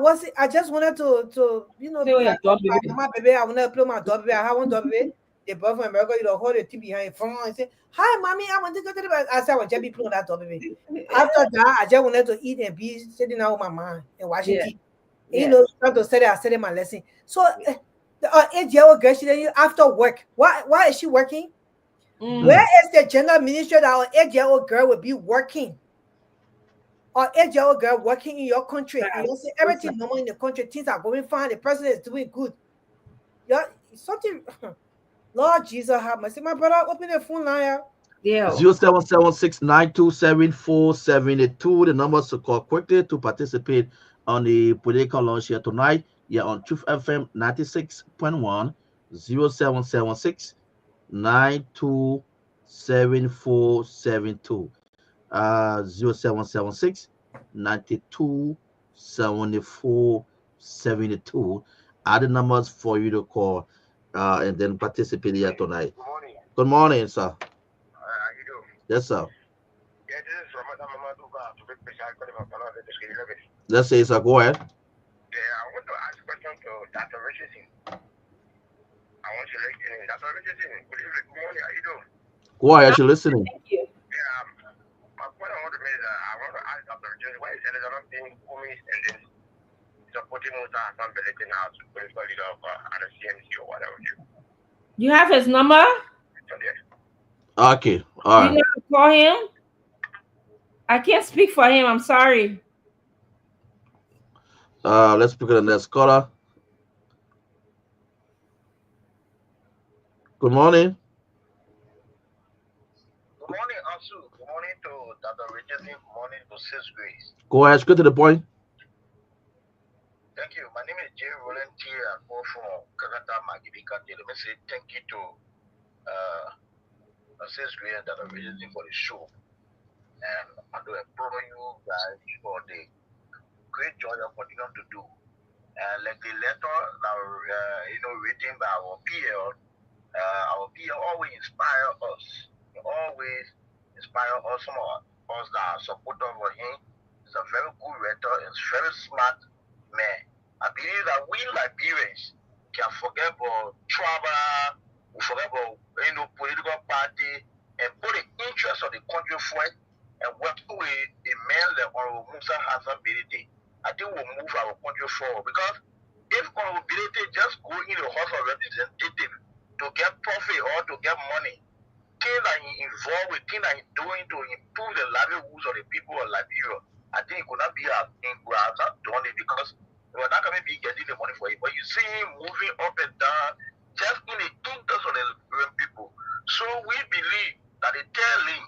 just wanted to Play with your dog, baby. my baby. I wanted to play my dog baby. I have one dog baby. The boy from America, hold the TV behind your phone and say, "Hi, mommy, I want to go to the." I said, "I will just be playing that dog baby." After that, I just wanted to eat and be sitting down with my mom and watching Yeah. TV. Yeah. Trying to study, I studied my lesson. So the 8-year-old girl, she then after work. Why is she working? Where is the gender ministry that our 8-year-old girl will be working? Or 8-year-old girl working in your country, and you see everything normal in the country, things are going fine, the president is doing good. Yeah, something. Lord Jesus, have mercy. My brother, open the phone line. Yeah. 0776927472. The numbers to call quickly to participate on the political launch here tonight. Yeah, on Truth FM 96.1 0776 927472. 0776 927472 are the numbers for you to call and then participate here tonight. Good morning. Good morning, sir. How you doing? Yes, sir. Yeah, this is Ramadan Mamaduga to be precise. Let's say, sir, go ahead. Yeah, I want to ask a question to Dr. Richardson. I want to let you know, Dr. Richardson, good morning. How you doing? Go ahead, you're listening. Thank you. Yeah, my point I want to make is that I want to ask Dr. Richardson, why is Elizabeth being homies and then supporting Musa Hassan Beletin as political leader of the CMC or whatever? You have his number? Okay, all right. You know how to call him? I can't speak for him. I'm sorry. Let's pick up the next caller. Good morning. Good morning, Asu. Good morning to Dr. Richardson. Good morning to Sis Grace. Go ahead, straight to the point. Thank you. My name is Jay Volunteer. I call from Kagata Magibika. Let me say thank you to Sis Grace and Dr. Richardson for the show. And I do applaud you guys for the great job you're continuing to do. And like the letter that written by our PL always inspire us. They always inspire us, some of us that are supporters of him. He's a very good writer, he's very smart man. I believe that we Liberians can forget about tribal, we forget about political party, and put the interest of the country first and work with a man like Honorable Musa Hassan Bility. I think we'll move our country forward, because if Honorable Bility just go in the House of Representatives to get profit or to get money, things that he involved with, things that he's doing to improve the livelihoods of the people of Liberia, I think it could not be as in grabs as done it, because we're not going to be getting the money for it. But you see him moving up and down just in the interest of the Liberian people. So we believe that the tail link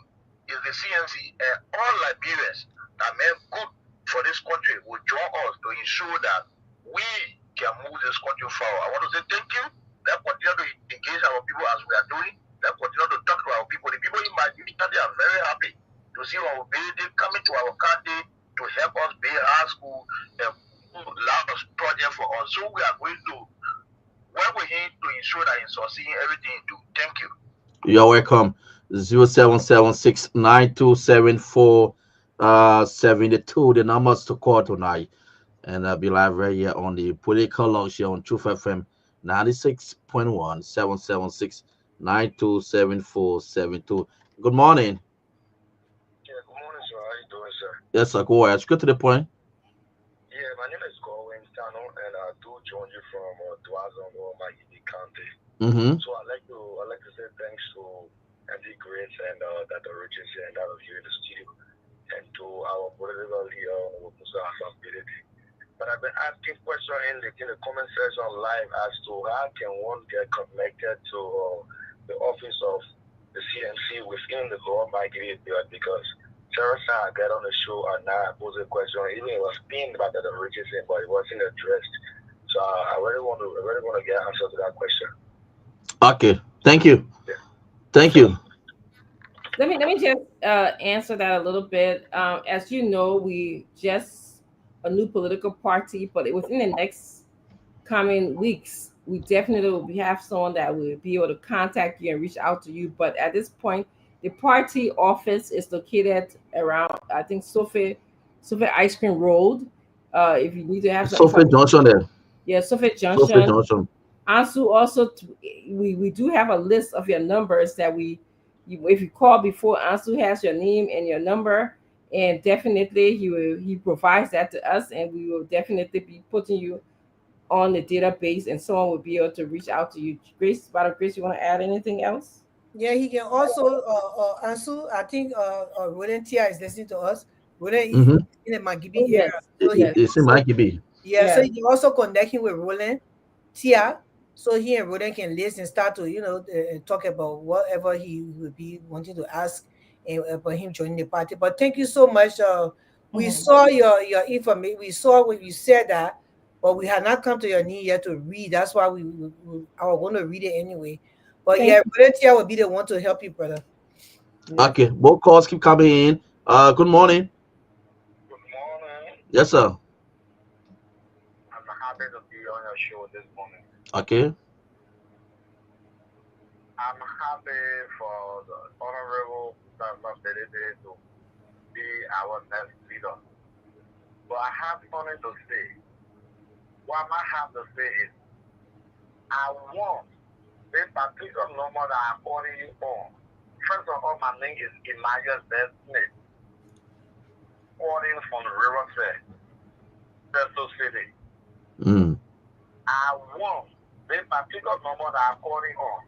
is the CNC, and all Liberians that make good for this country will join us to ensure that we can move this country forward. I want to say thank you. Let's continue to engage our people as we are doing. Let's continue to talk to our people. The people in my community are very happy to see our ability coming to our country to help us build high school and large project for us. So we are going to work with him to ensure that he's succeeding everything he do. Thank you. You're welcome. 0776927472. The numbers to call tonight. And I'll be live right here on the political launch here on Truth FM 96.1 776 927472. Good morning. Yeah, good morning, sir. How you doing, sir? Yes, sir. Go ahead. Go to the point. Yeah, my name is Corwin Tano, and I do join you from Dwazon or Magidi County. So I'd like to say thanks to Andy Grace and Dr. Richardson and that of you in the studio, and to our political leader, Musa Hassan Bility. But I've been asking questions in the comment section live as to how can one get connected to the office of the CMC within the law might give you a period because several times I get on the show and now I pose a question, even it was pinned by the Richardson, but it wasn't addressed. So I really want to get an answer to that question. Okay, thank you. Yeah. Thank you. Let me just answer that a little bit. As you know, we just a new political party, but within the next coming weeks, we definitely will have someone that will be able to contact you and reach out to you. But at this point, the party office is located around, I think, Sophie Ice Cream Road. If you need to have some Sophie information, Johnson there. yeah, Sophie Sophie Junction. Johnson. Also, we do have a list of your numbers that if you call before, Ansu has your name and your number, and definitely he provides that to us, and we will definitely be putting you on the database, and someone will be able to reach out to you. Grace, Grace, you want to add anything else? Yeah, he can also answer. I think Roland Tia is listening to us. Roland is Mm-hmm. in the Oh, Magibi area, yes, so he yes, can It's in also, Mikey B. yeah, so yes. you can also connect him with Roland Tia, so he and Roland can listen and start to talk about whatever he would be wanting to ask and about him joining the party. But thank you so much. We Mhm. saw your information. We saw what you said that, but we had not come to your knee yet to read. That's why I was going to read it anyway. But Thank yeah, you. Roland Tia will be the one to help you, brother. Yes. Okay, more calls keep coming in. Good morning. Good morning. Yes, sir. I'm happy to be on your show this morning. Okay. I'm happy for the honorable ability to be our next leader. But I have something to say. What I have to say is I want this particular number that I'm calling you on. First of all, my name is Emmanuel Smith, calling from the Riverside, Bristol City. Mm. I want this particular number that I'm calling on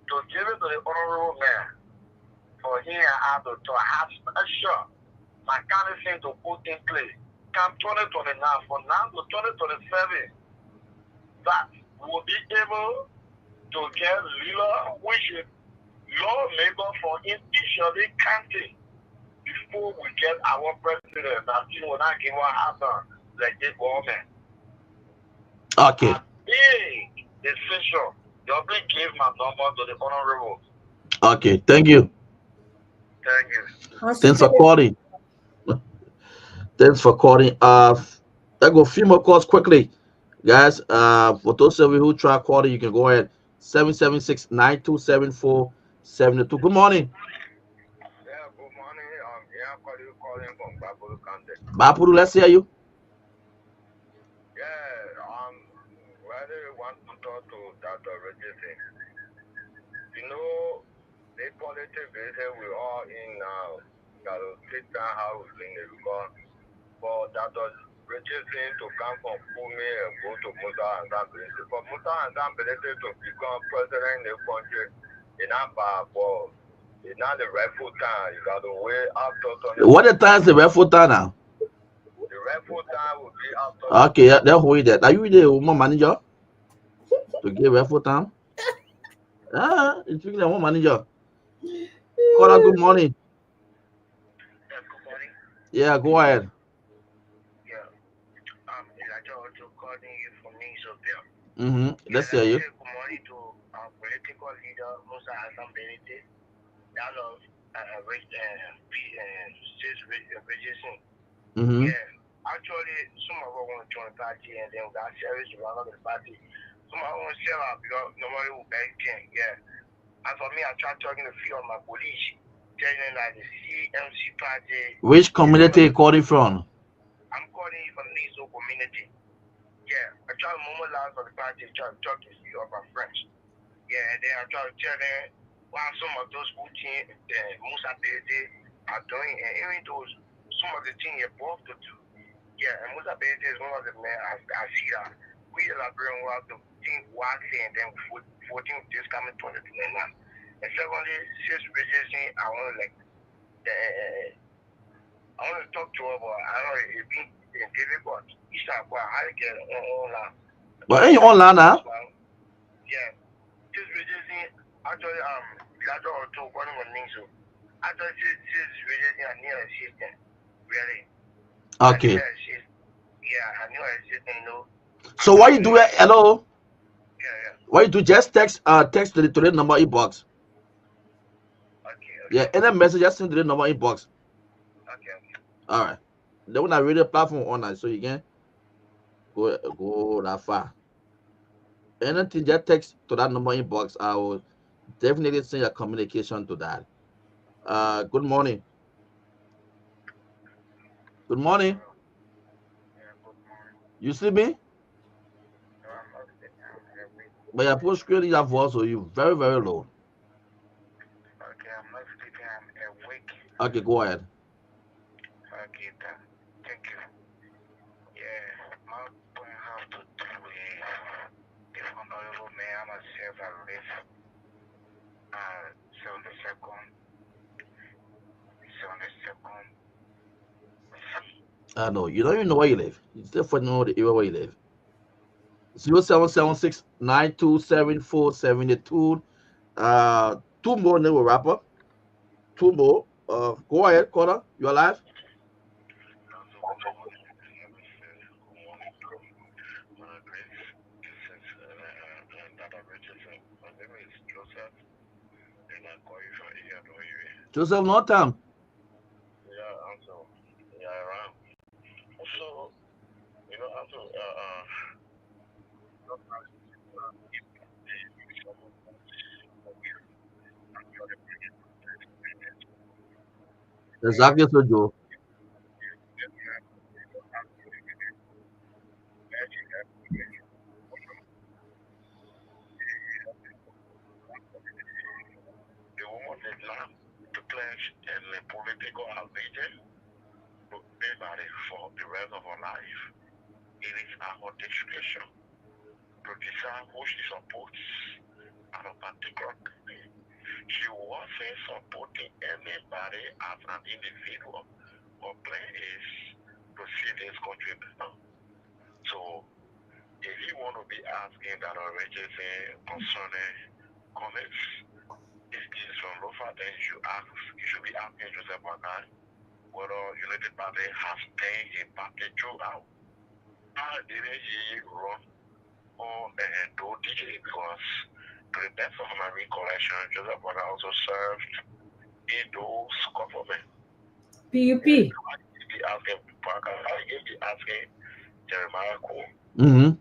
to give it to the honorable man for him and I to have special mechanism to put in place. Come 2029, from now to 2027, that will be able to get leader, which is lawmaker for each of the county before we get our president. That thing will not give what happen like this government. Okay. A big decision. Just give my number to the honorable. Okay. Thank you. Thank you. Thanks for calling. Thanks for calling. I go a few more calls quickly, guys. For those of you who try calling, you can go ahead 776-9274-72. Good morning. Yeah, good morning. Yeah, calling from Babulu County. Bapuru, let's hear you. Yeah, really want to talk to Dr. Richardson. You know, the politics we are in now, that will take time how we bring it because for Dr. Richardson to come from Pumi and go to Musa and Zambelete. For Musa and Zambelete to become president in the country, it's not bad, but it's not the rightful time. You got to wait after 20. What the time is the refu time now? The rightful time will be after. Okay, that's who that. Are you the woman manager to give refu time? It's speaking of one manager. Call good morning. Yeah, good morning. Yeah, go ahead. Yeah. Elijah also calling you from Ethiopia. Let's hear you. Good morning to our political leader, Musa Hassan Benite. That of Richardson. Yeah. Actually, some of us want to join the party and then we got service around the party. Some of us want to sell out because nobody will bank can. Yeah. And for me, I try talking to a few of my police, telling them that the CMC party. Which community are you calling from? I'm calling you from the Niso community. Yeah. I try to move last of the party, try to talk to a few of our friends. Yeah, and then I try to tell them why some of those good things Musa Bede are doing, and even those some of the things you're supposed to do. Yeah, and Musa Bede is one of the men I see that we elaborate on what the thing working and then 14 this coming 2029. And secondly, since Richardson, I want to I want to talk to her, but I don't know if it's difficult. It's not quite hard to get online. But ain't you online now? Yeah. Just Richardson, actually, That's all to one of the things. So I thought she's really near a system. Really. Okay. Yeah, I knew a system, you know. So what you do? Hello. Yeah. What you do? Just text to the number inbox. Okay. Yeah, any message just send to the number inbox. Okay. All right. Then when I read the platform online, so you can go that far. Anything just text to that number inbox. I will definitely send your communication to that. Good morning. Good morning. You see me? But your post screen your voice, so you very very low. Okay, I'm not speaking. I'm awake. Okay, go ahead. Okay, thank you. Yeah, my point have to do with the honorable man myself I live 72nd, 72nd. I know you don't even know where you live. You still for know the area where you live. 0776927472. Two more, then we'll wrap up. Two more. Go ahead, caller. You alive? Joseph, no time. Yeah, also, yeah, around. So, also, Exactly so, Joe. the woman did not declare in the political allegiance to anybody for the rest of her life. It is at her discretion to decide who she supports at a particular time. She wasn't supporting anybody as an individual. Her plan is to see this country better. So if you want to be asking that already concerning comments, if this is from Lofa, then you should be asking Joseph Makai whether United Party has been a party throughout. I didn't hear run or do DJ because to the best of my recollection, Joseph Makai also served in those government. PUP. Be asking Parker, I be asking Jeremiah Cole. Mm-hmm.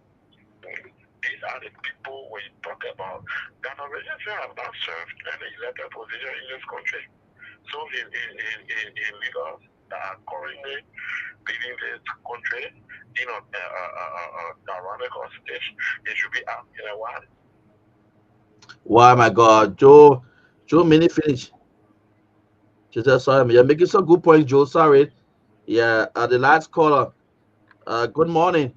These are the people we talk about that already have not served an elected position in this country. So in leaders that are currently leading this country, around the constitution, it should be asking a while. Wow, my God, Joe, many finish. She said, sorry, you're making some good points, Joe. Sorry. Yeah, the last caller. Good morning.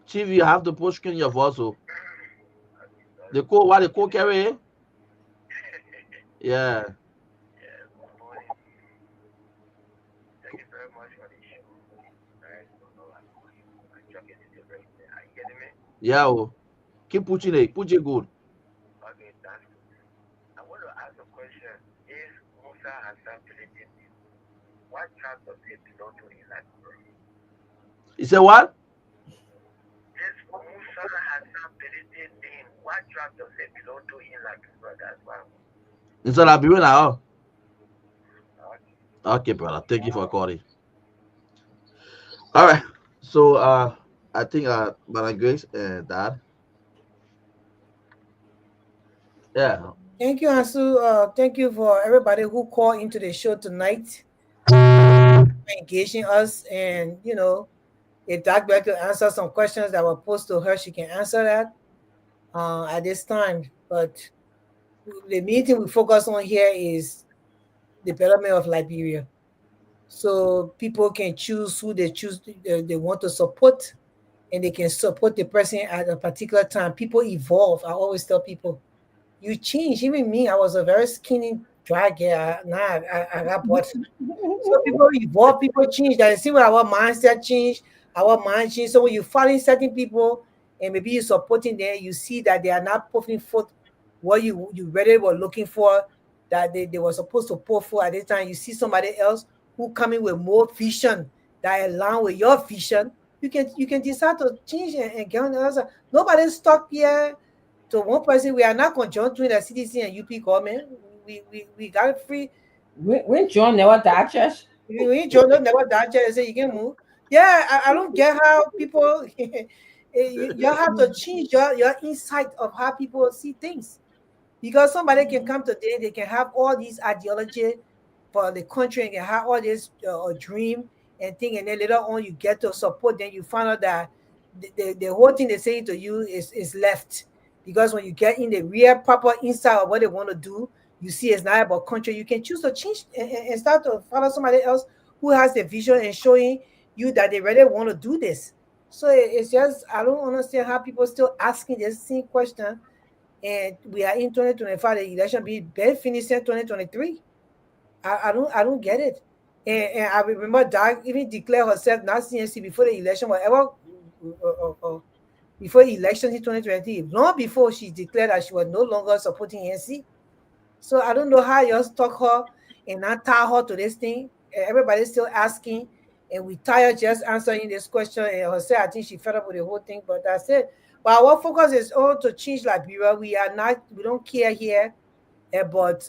Chief, you have to push in your voice. So the call, what the call carry? Yeah. Yes, good morning. Thank you very much for the show. Guys, don't know I'm talking to you right there. Are you getting me? Yeah. Oh. Keep pushing it. Push it good. Okay, that's good. I want to ask a question. If Musa has done anything, what tribe does it belong to in Nigeria? You say what? This Musa has done anything, what tribe does it belong to in Nigeria? That's why. Instead of being now. Okay. Okay, brother. Thank you for calling. All right. So I think Madam Grace and Dad. Yeah. Thank you, Ansu. Thank you for everybody who called into the show tonight, engaging us. And, if Dagba could answer some questions that were posed to her, she can answer that at this time. But the main thing we focus on here is development of Liberia. So people can choose who they want to support, and they can support the person at a particular time. People evolve. I always tell people, you change. Even me, I was a very skinny, dry guy. Now I got butt. So people evolve, people change. That see when our mindset change, our mind change. So when you follow certain people, and maybe you're supporting them, you see that they are not putting forth what you really were looking for, that they were supposed to put for at this time. You see somebody else who coming with more vision that align with your vision, you can decide to change and get on the other side. Nobody's stuck here to one person. We are not conjoined between the CDC and UP government. We got it free. When John never died, church. We John never died, say you can move. Yeah, I don't get how people you have to change your insight of how people see things. Because somebody can come today, they can have all these ideology for the country and can have all this dream and thing, and then later on you get to support, then you find out that the whole thing they say to you is left. Because when you get in the real proper inside of what they want to do, you see it's not about country. You can choose to change and start to follow somebody else who has the vision and showing you that they really want to do this. So it's just I don't understand how people still asking the same question, and we are in 2025. The election be been finished in 2023. I don't get it. And I remember Doug even declared herself not CNC before the election, whatever, before elections in 2020, long before she declared that she was no longer supporting NC. So I don't know how you stuck her and not tie her to this thing. Everybody's still asking, and we tired just answering this question. And herself, I think she fed up with the whole thing, but that's it. But our focus is all to change Liberia. We don't care here about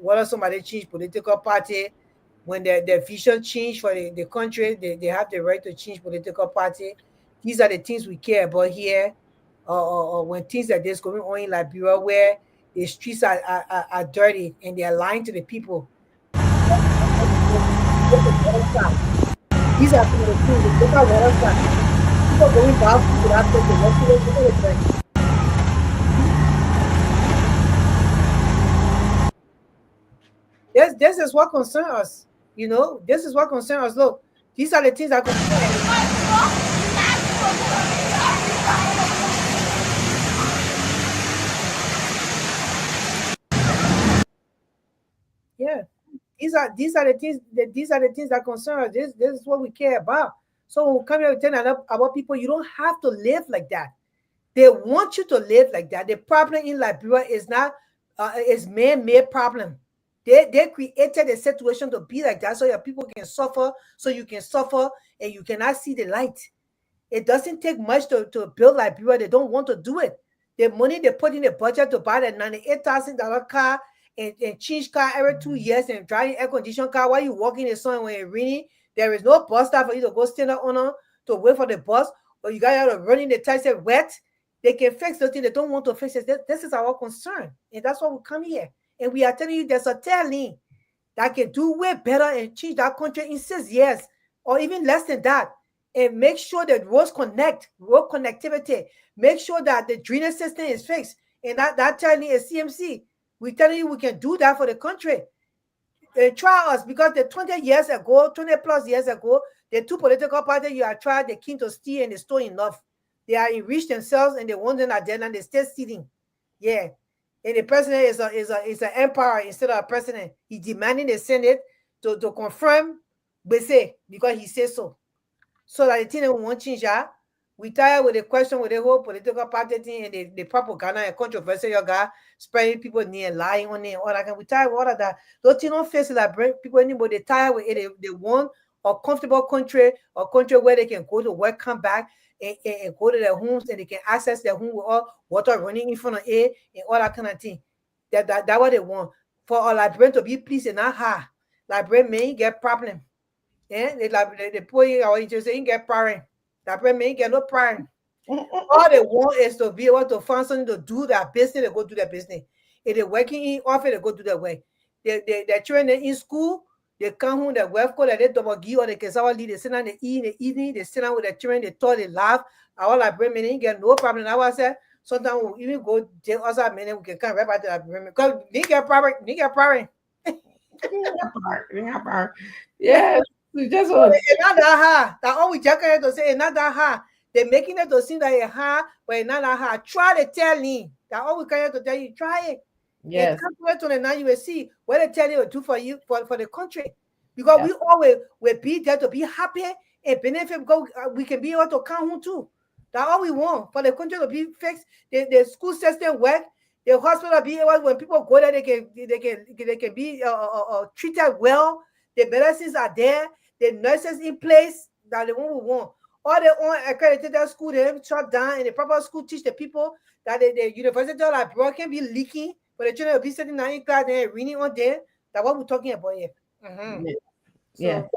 whether somebody change political party. When their vision change for the country, they have the right to change political party. These are the things we care about here. Or when things like this going on in Liberia, where the streets are dirty and they are lying to the people. These are some of the things. Look at water side. People going back to that place, the residents. This is what concerns us. This is what concerns us. Look, these are the things that concern us. Yeah, these are the things that concern us. This is what we care about. So when we come here and tell about people, you don't have to live like that. They want you to live like that. The problem in Liberia is not is man-made problem. They created a situation to be like that so your people can suffer, so you can suffer and you cannot see the light. It doesn't take much to build Liberia. They don't want to do it. The money they put in the budget to buy the $98,000 car and change car every 2 years and drive air conditioned car while you walk in the sun when it's raining. There is no bus stop for you to go stand up on to wait for the bus, or you got to run in the taxi wet. They can fix the thing. They don't want to fix it. This is our concern, and that's why we come here. And we are telling you there's a telling that can do way better and change that country in 6 years or even less than that. And make sure that road connectivity, make sure that the drainage system is fixed. And that telling is CMC. We're telling you we can do that for the country. Try us, because the 20 plus years ago, the two political parties you are tried, they came to steal and they stole enough. They are enriched themselves and they want them agenda and they stay stealing. Yeah. And the president is an emperor instead of a president. He's demanding the Senate to confirm Bese because he says so. So that the thing that we want change, we tired with the question with the whole political party thing and the propaganda and controversy you got, spreading people near lying on it, all that. We tired with all of that. Those things don't face like bring people anymore. They tired with it. They want a comfortable country, a country where they can go to work, come back, and go to their homes and they can access their home with all water running in front of it and all that kind of thing. That's what they want. For our Liberian to be pleased and not hard. Liberian may get problem. Yeah, they put in our interest, they get parent. Liberian may get no parent. All they want is to be able to find something to do their business, they go do their business. If they're working in office, they go do their work. They're children in school, they come home, they work code, they double give or they can leave, they sit down, they eat in the evening, they sit down with their children, they talk, they laugh. Our Liberian men get no problem. I was say sometimes we even go tell us our men we can come right back to Liberian because they get parent. Yeah, we just So want. it's not that hard. That all we just have to say it's not that hard. They're making it to seem like it's hard, but it's not that hard. Try to tell me. That all we can have to tell you, try it. Yes. And come to the 29 you will see what they tell you to do for you for the country. Because we always will be there to be happy and benefit because we can be able to come home too. That's all we want, for the country to be fixed. The school system work. The hospital be able, when people go there, they can be treated well. The medicines are there. The nurses in place. That's the one we want. All the unaccredited school they shut down, and the proper school teach the people that the university like bro can be leaking, but the children will be sitting down in class and reading on there. That's what we're talking about here. Yeah. Yeah. So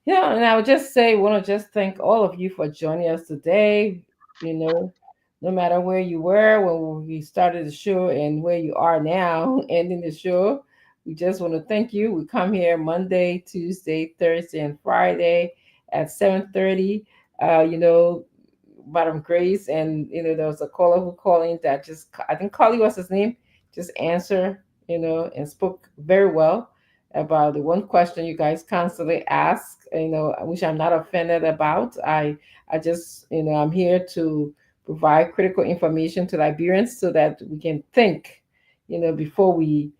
Yeah, and I would just say, want to just thank all of you for joining us today. You know, no matter where you were when we started the show and where you are now ending the show, we just want to thank you. We come here Monday, Tuesday, Thursday, and Friday at 7:30. You know, Madam Grace, and there was a caller who called in that just, I think Carly was his name, just answer, and spoke very well about the one question you guys constantly ask, which I'm not offended about. I just, I'm here to provide critical information to Liberians so that we can think, before we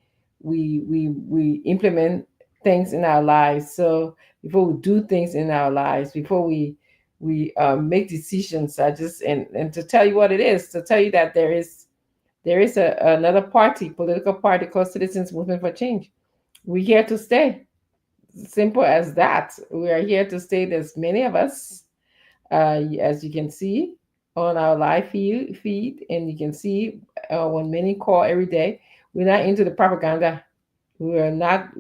implement things in our lives. So before we do things in our lives, before we make decisions, I just, and to tell you what it is, to tell you that there is another party, political party called Citizens Movement for Change. We're here to stay. Simple as that. We are here to stay. There's many of us, as you can see on our live feed, and you can see when many call every day. We're not into the propaganda. We are not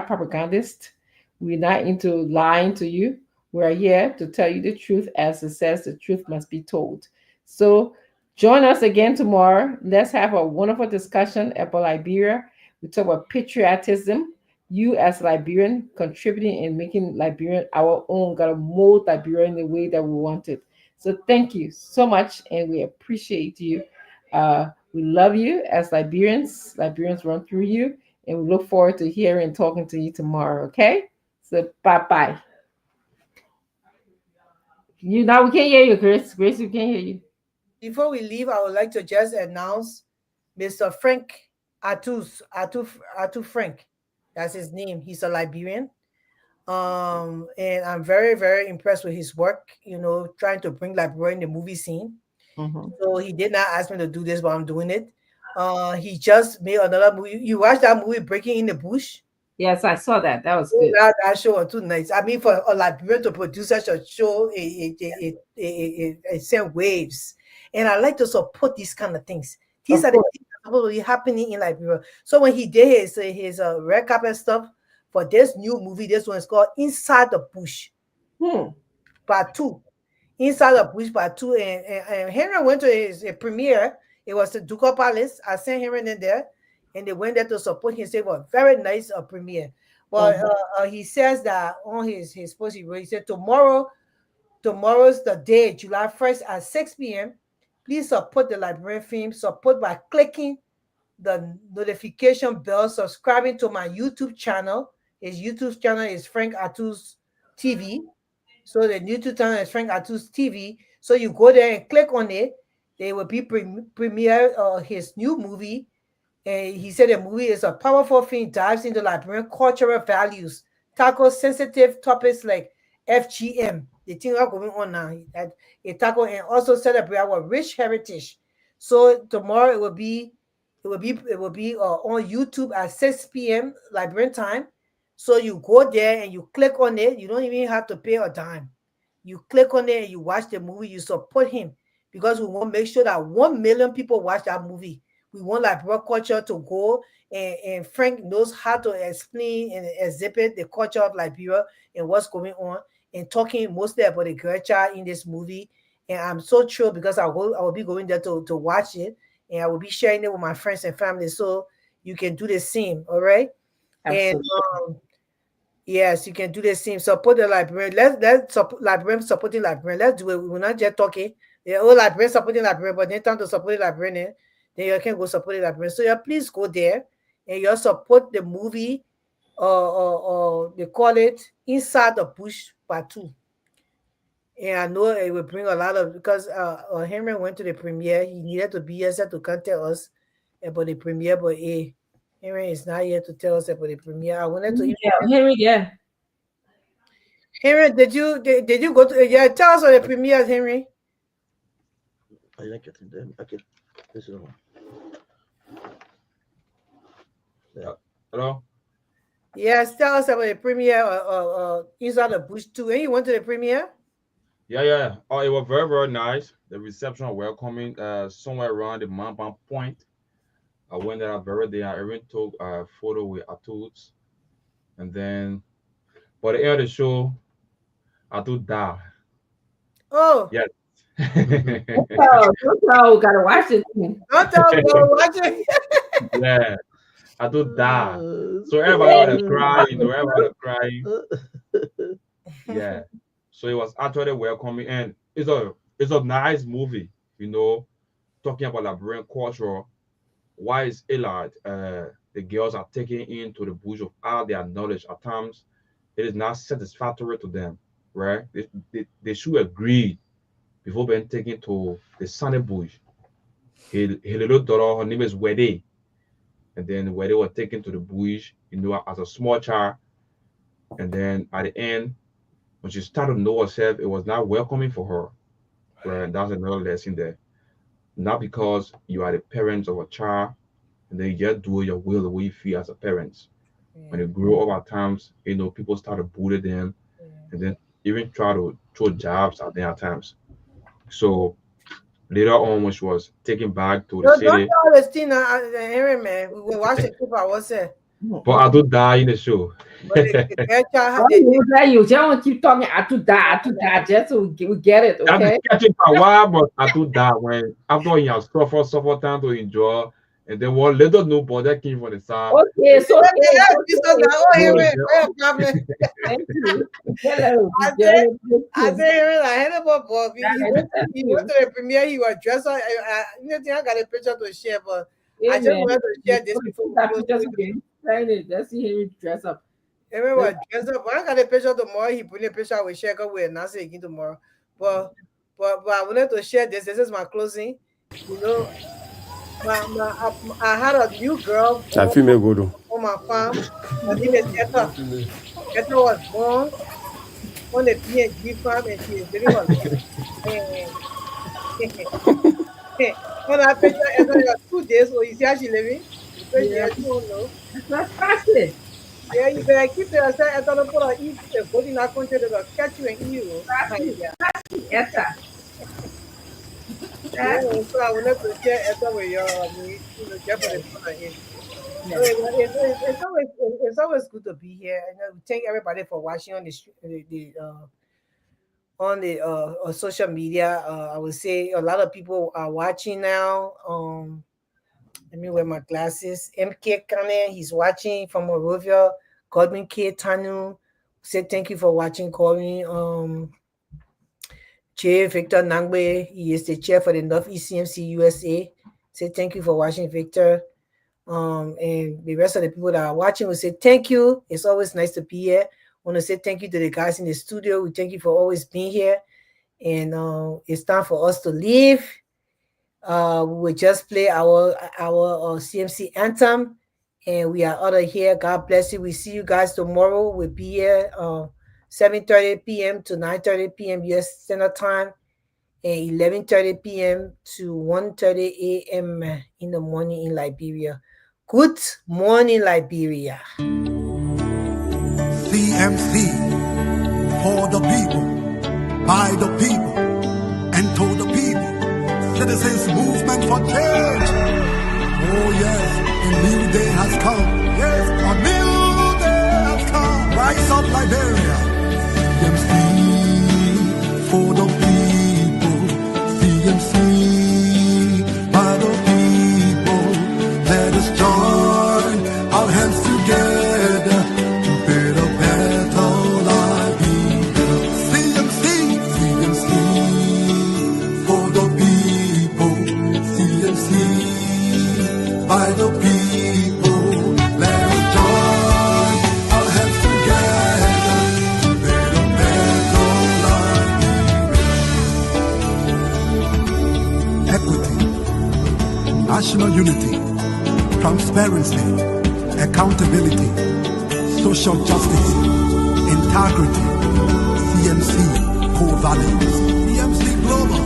propagandists. We're not into lying to you. We are here to tell you the truth, as it says the truth must be told. So join us again tomorrow. Let's have a wonderful discussion about Liberia. We talk about patriotism. You as Liberian contributing and making Liberian our own, gotta mold Liberia in the way that we want it. So thank you so much, and we appreciate you. We love you as Liberians. Liberians run through you, and we look forward to hearing and talking to you tomorrow. Okay? So bye bye. You now we can't hear you, Grace. Grace, we can't hear you. before we leave, I would like to just announce Mr. Frank Atu Frank. That's his name. He's a Liberian. And I'm very, very impressed with his work, trying to bring Liberia in the movie scene. Hmm. So he did not ask me to do this, but I'm doing it. He just made another movie. You watched that movie, Breaking in the Bush? Yes, I saw that. That was Oh, good. that show was too nice. I mean, for a Liberian to produce such a show, it sent waves. And I like to support these kind of things. These Of are the course. things that are supposed to be happening in Liberia. So when he did his red carpet stuff for this new movie, this one is called Inside the Bush, Hmm. Part Two. Inside the Bush Part Two, and Henry went to his premiere. It was the Ducal Palace. I sent Henry in there, and they went there to support him. So it was a very nice premiere. But Mhm. he says that on his post, he said tomorrow's the day, July 1st at 6 p.m. Please support the Liberian film. Support by clicking the notification bell, subscribing to my YouTube channel. His YouTube channel is Frank Atu's TV. So the YouTube channel is Frank Atu's TV. So you go there and click on it. They will be premiere his new movie, and he said the movie is a powerful film, dives into Liberian cultural values, tackles sensitive topics like FGM, the thing are going on now. That it tackle and also celebrate our rich heritage. So tomorrow it will be on YouTube at 6 p.m. Liberian time. So you go there and you click on it. You don't even have to pay a dime. You click on it and you watch the movie. You support him because we want to make sure that 1 million people watch that movie. We want Liberia culture to go, and Frank knows how to explain and exhibit the culture of Liberia and what's going on, and talking mostly about the girl child in this movie. And I'm so thrilled because I will be going there to watch it, and I will be sharing it with my friends and family. So you can do the same, all right? And Absolutely. yes, you can do the same. Support the librarian. Let's support librarian supporting librarian. Let's do it. We're not just talking. The whole librarian supporting librarian, but then time to support the librarian, then you can go support the librarian. So yeah, please go there and you support the movie. They call it Inside the Bush Part Two. And I know it will bring a lot of, because Henry went to the premiere. He needed to be here to contact us about the premiere, but Henry is not here to tell us about the premiere. I wanted to even Yeah, Henry. Yeah. Henry, did you go to, yeah, tell us on the premiere, Henry. I like it. Okay, this is the one. Hello? Yes, tell us about the premiere Inside the Bush 2. And you went to the premiere? Yeah. Oh, it was very, very nice. The reception was welcoming. Somewhere around the Mamba Point. I went there very day. I even took a photo with Atoots. And then, by the end of the show, Atoot died. Oh. Yes. Don't tell, gotta watch it. Don't tell me, go watch it. Yeah. Atoot died. So everybody was crying, everybody was crying. Yeah. So it was actually welcoming, and it's a nice movie, talking about Liberian culture. Why is it like the girls are taken into the bush of all their knowledge at times? It is not satisfactory to them, right? They should agree before being taken to the sunny bush. His little daughter, her name is Wede. And then Wede was taken to the bush, as a small child. And then at the end, when she started to know herself, it was not welcoming for her. Right? That's another lesson there. Not because you are the parents of a child, and then you just do your will the way you feel as a parent. When you grow up at times, people start to bully them, and then even try to throw jabs at them at times. So later on, when she was taken back to the Don't city, tell this thing, Henry, man. We will watch the clip. I was saying. but I do die in the show. But the girl child, You just keep talking. I to die, just so we get it, I've been okay? catching for a while, but I do that when after he has suffer time to enjoy, and then one little new bother came from the side. Okay, so oh, Henry, problem. thank you. Hello. I said, Henry, like, Hannibal Bob, he went to the premiere, he was dressed up. I got a picture to share, but I just wanted to share this before we close the video. Let's see him dress up. Henry was dressed up. When I got a picture tomorrow, he put a picture with share, because we'll announce it again tomorrow. But I wanted to share this. This is my closing. I had a new girl on my farm. Her name is Etta. Etta was born on the PNG farm, and she is living her life. When I picture Etta, was 2 days old. You see how she living? Because you don't know. That's fantastic. Yeah, you better keep it aside. Etta don't put her eat the body in that country. They will catch you and eat you. Etta. Yeah, so I wanted to share Etta with you, just for the fun of it. So it's always good to be here. And thank everybody for watching on the social media. I would say a lot of people are watching now. Let me wear my glasses. MK Kane, he's watching from Morovia. Godwin K. Tanu, say thank you for watching. Godwin. Chair Victor Nangbe, he is the chair for the Northeast CMC USA. Say thank you for watching, Victor. And the rest of the people that are watching will say thank you. It's always nice to be here. I want to say thank you to the guys in the studio. We thank you for always being here. And it's time for us to leave. We will just play our CMC anthem, and we are out of here. God bless you. We see you guys tomorrow. We'll be here 7:30 p.m. to 9:30 p.m. US Standard Time, and 11:30 p.m. to 1:30 a.m. in the morning in Liberia. Good morning, Liberia. CMC, for the people, by the people, and to the people. Citizens movement for change. Oh yes, a new day has come. Yes, a new day has come. Rise up, Liberia. CMC, for the people. CMC, by the people. Let us join our hands together to build a better Liberia. CMC, CMC, for the people. CMC, by the people. Let us join our hands together to build a better Liberia. Equity, national unity, transparency, accountability, social justice, integrity, CMC core values. CMC Global.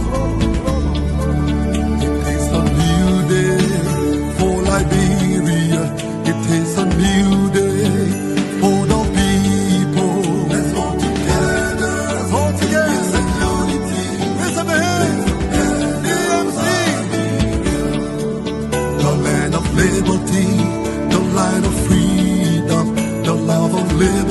live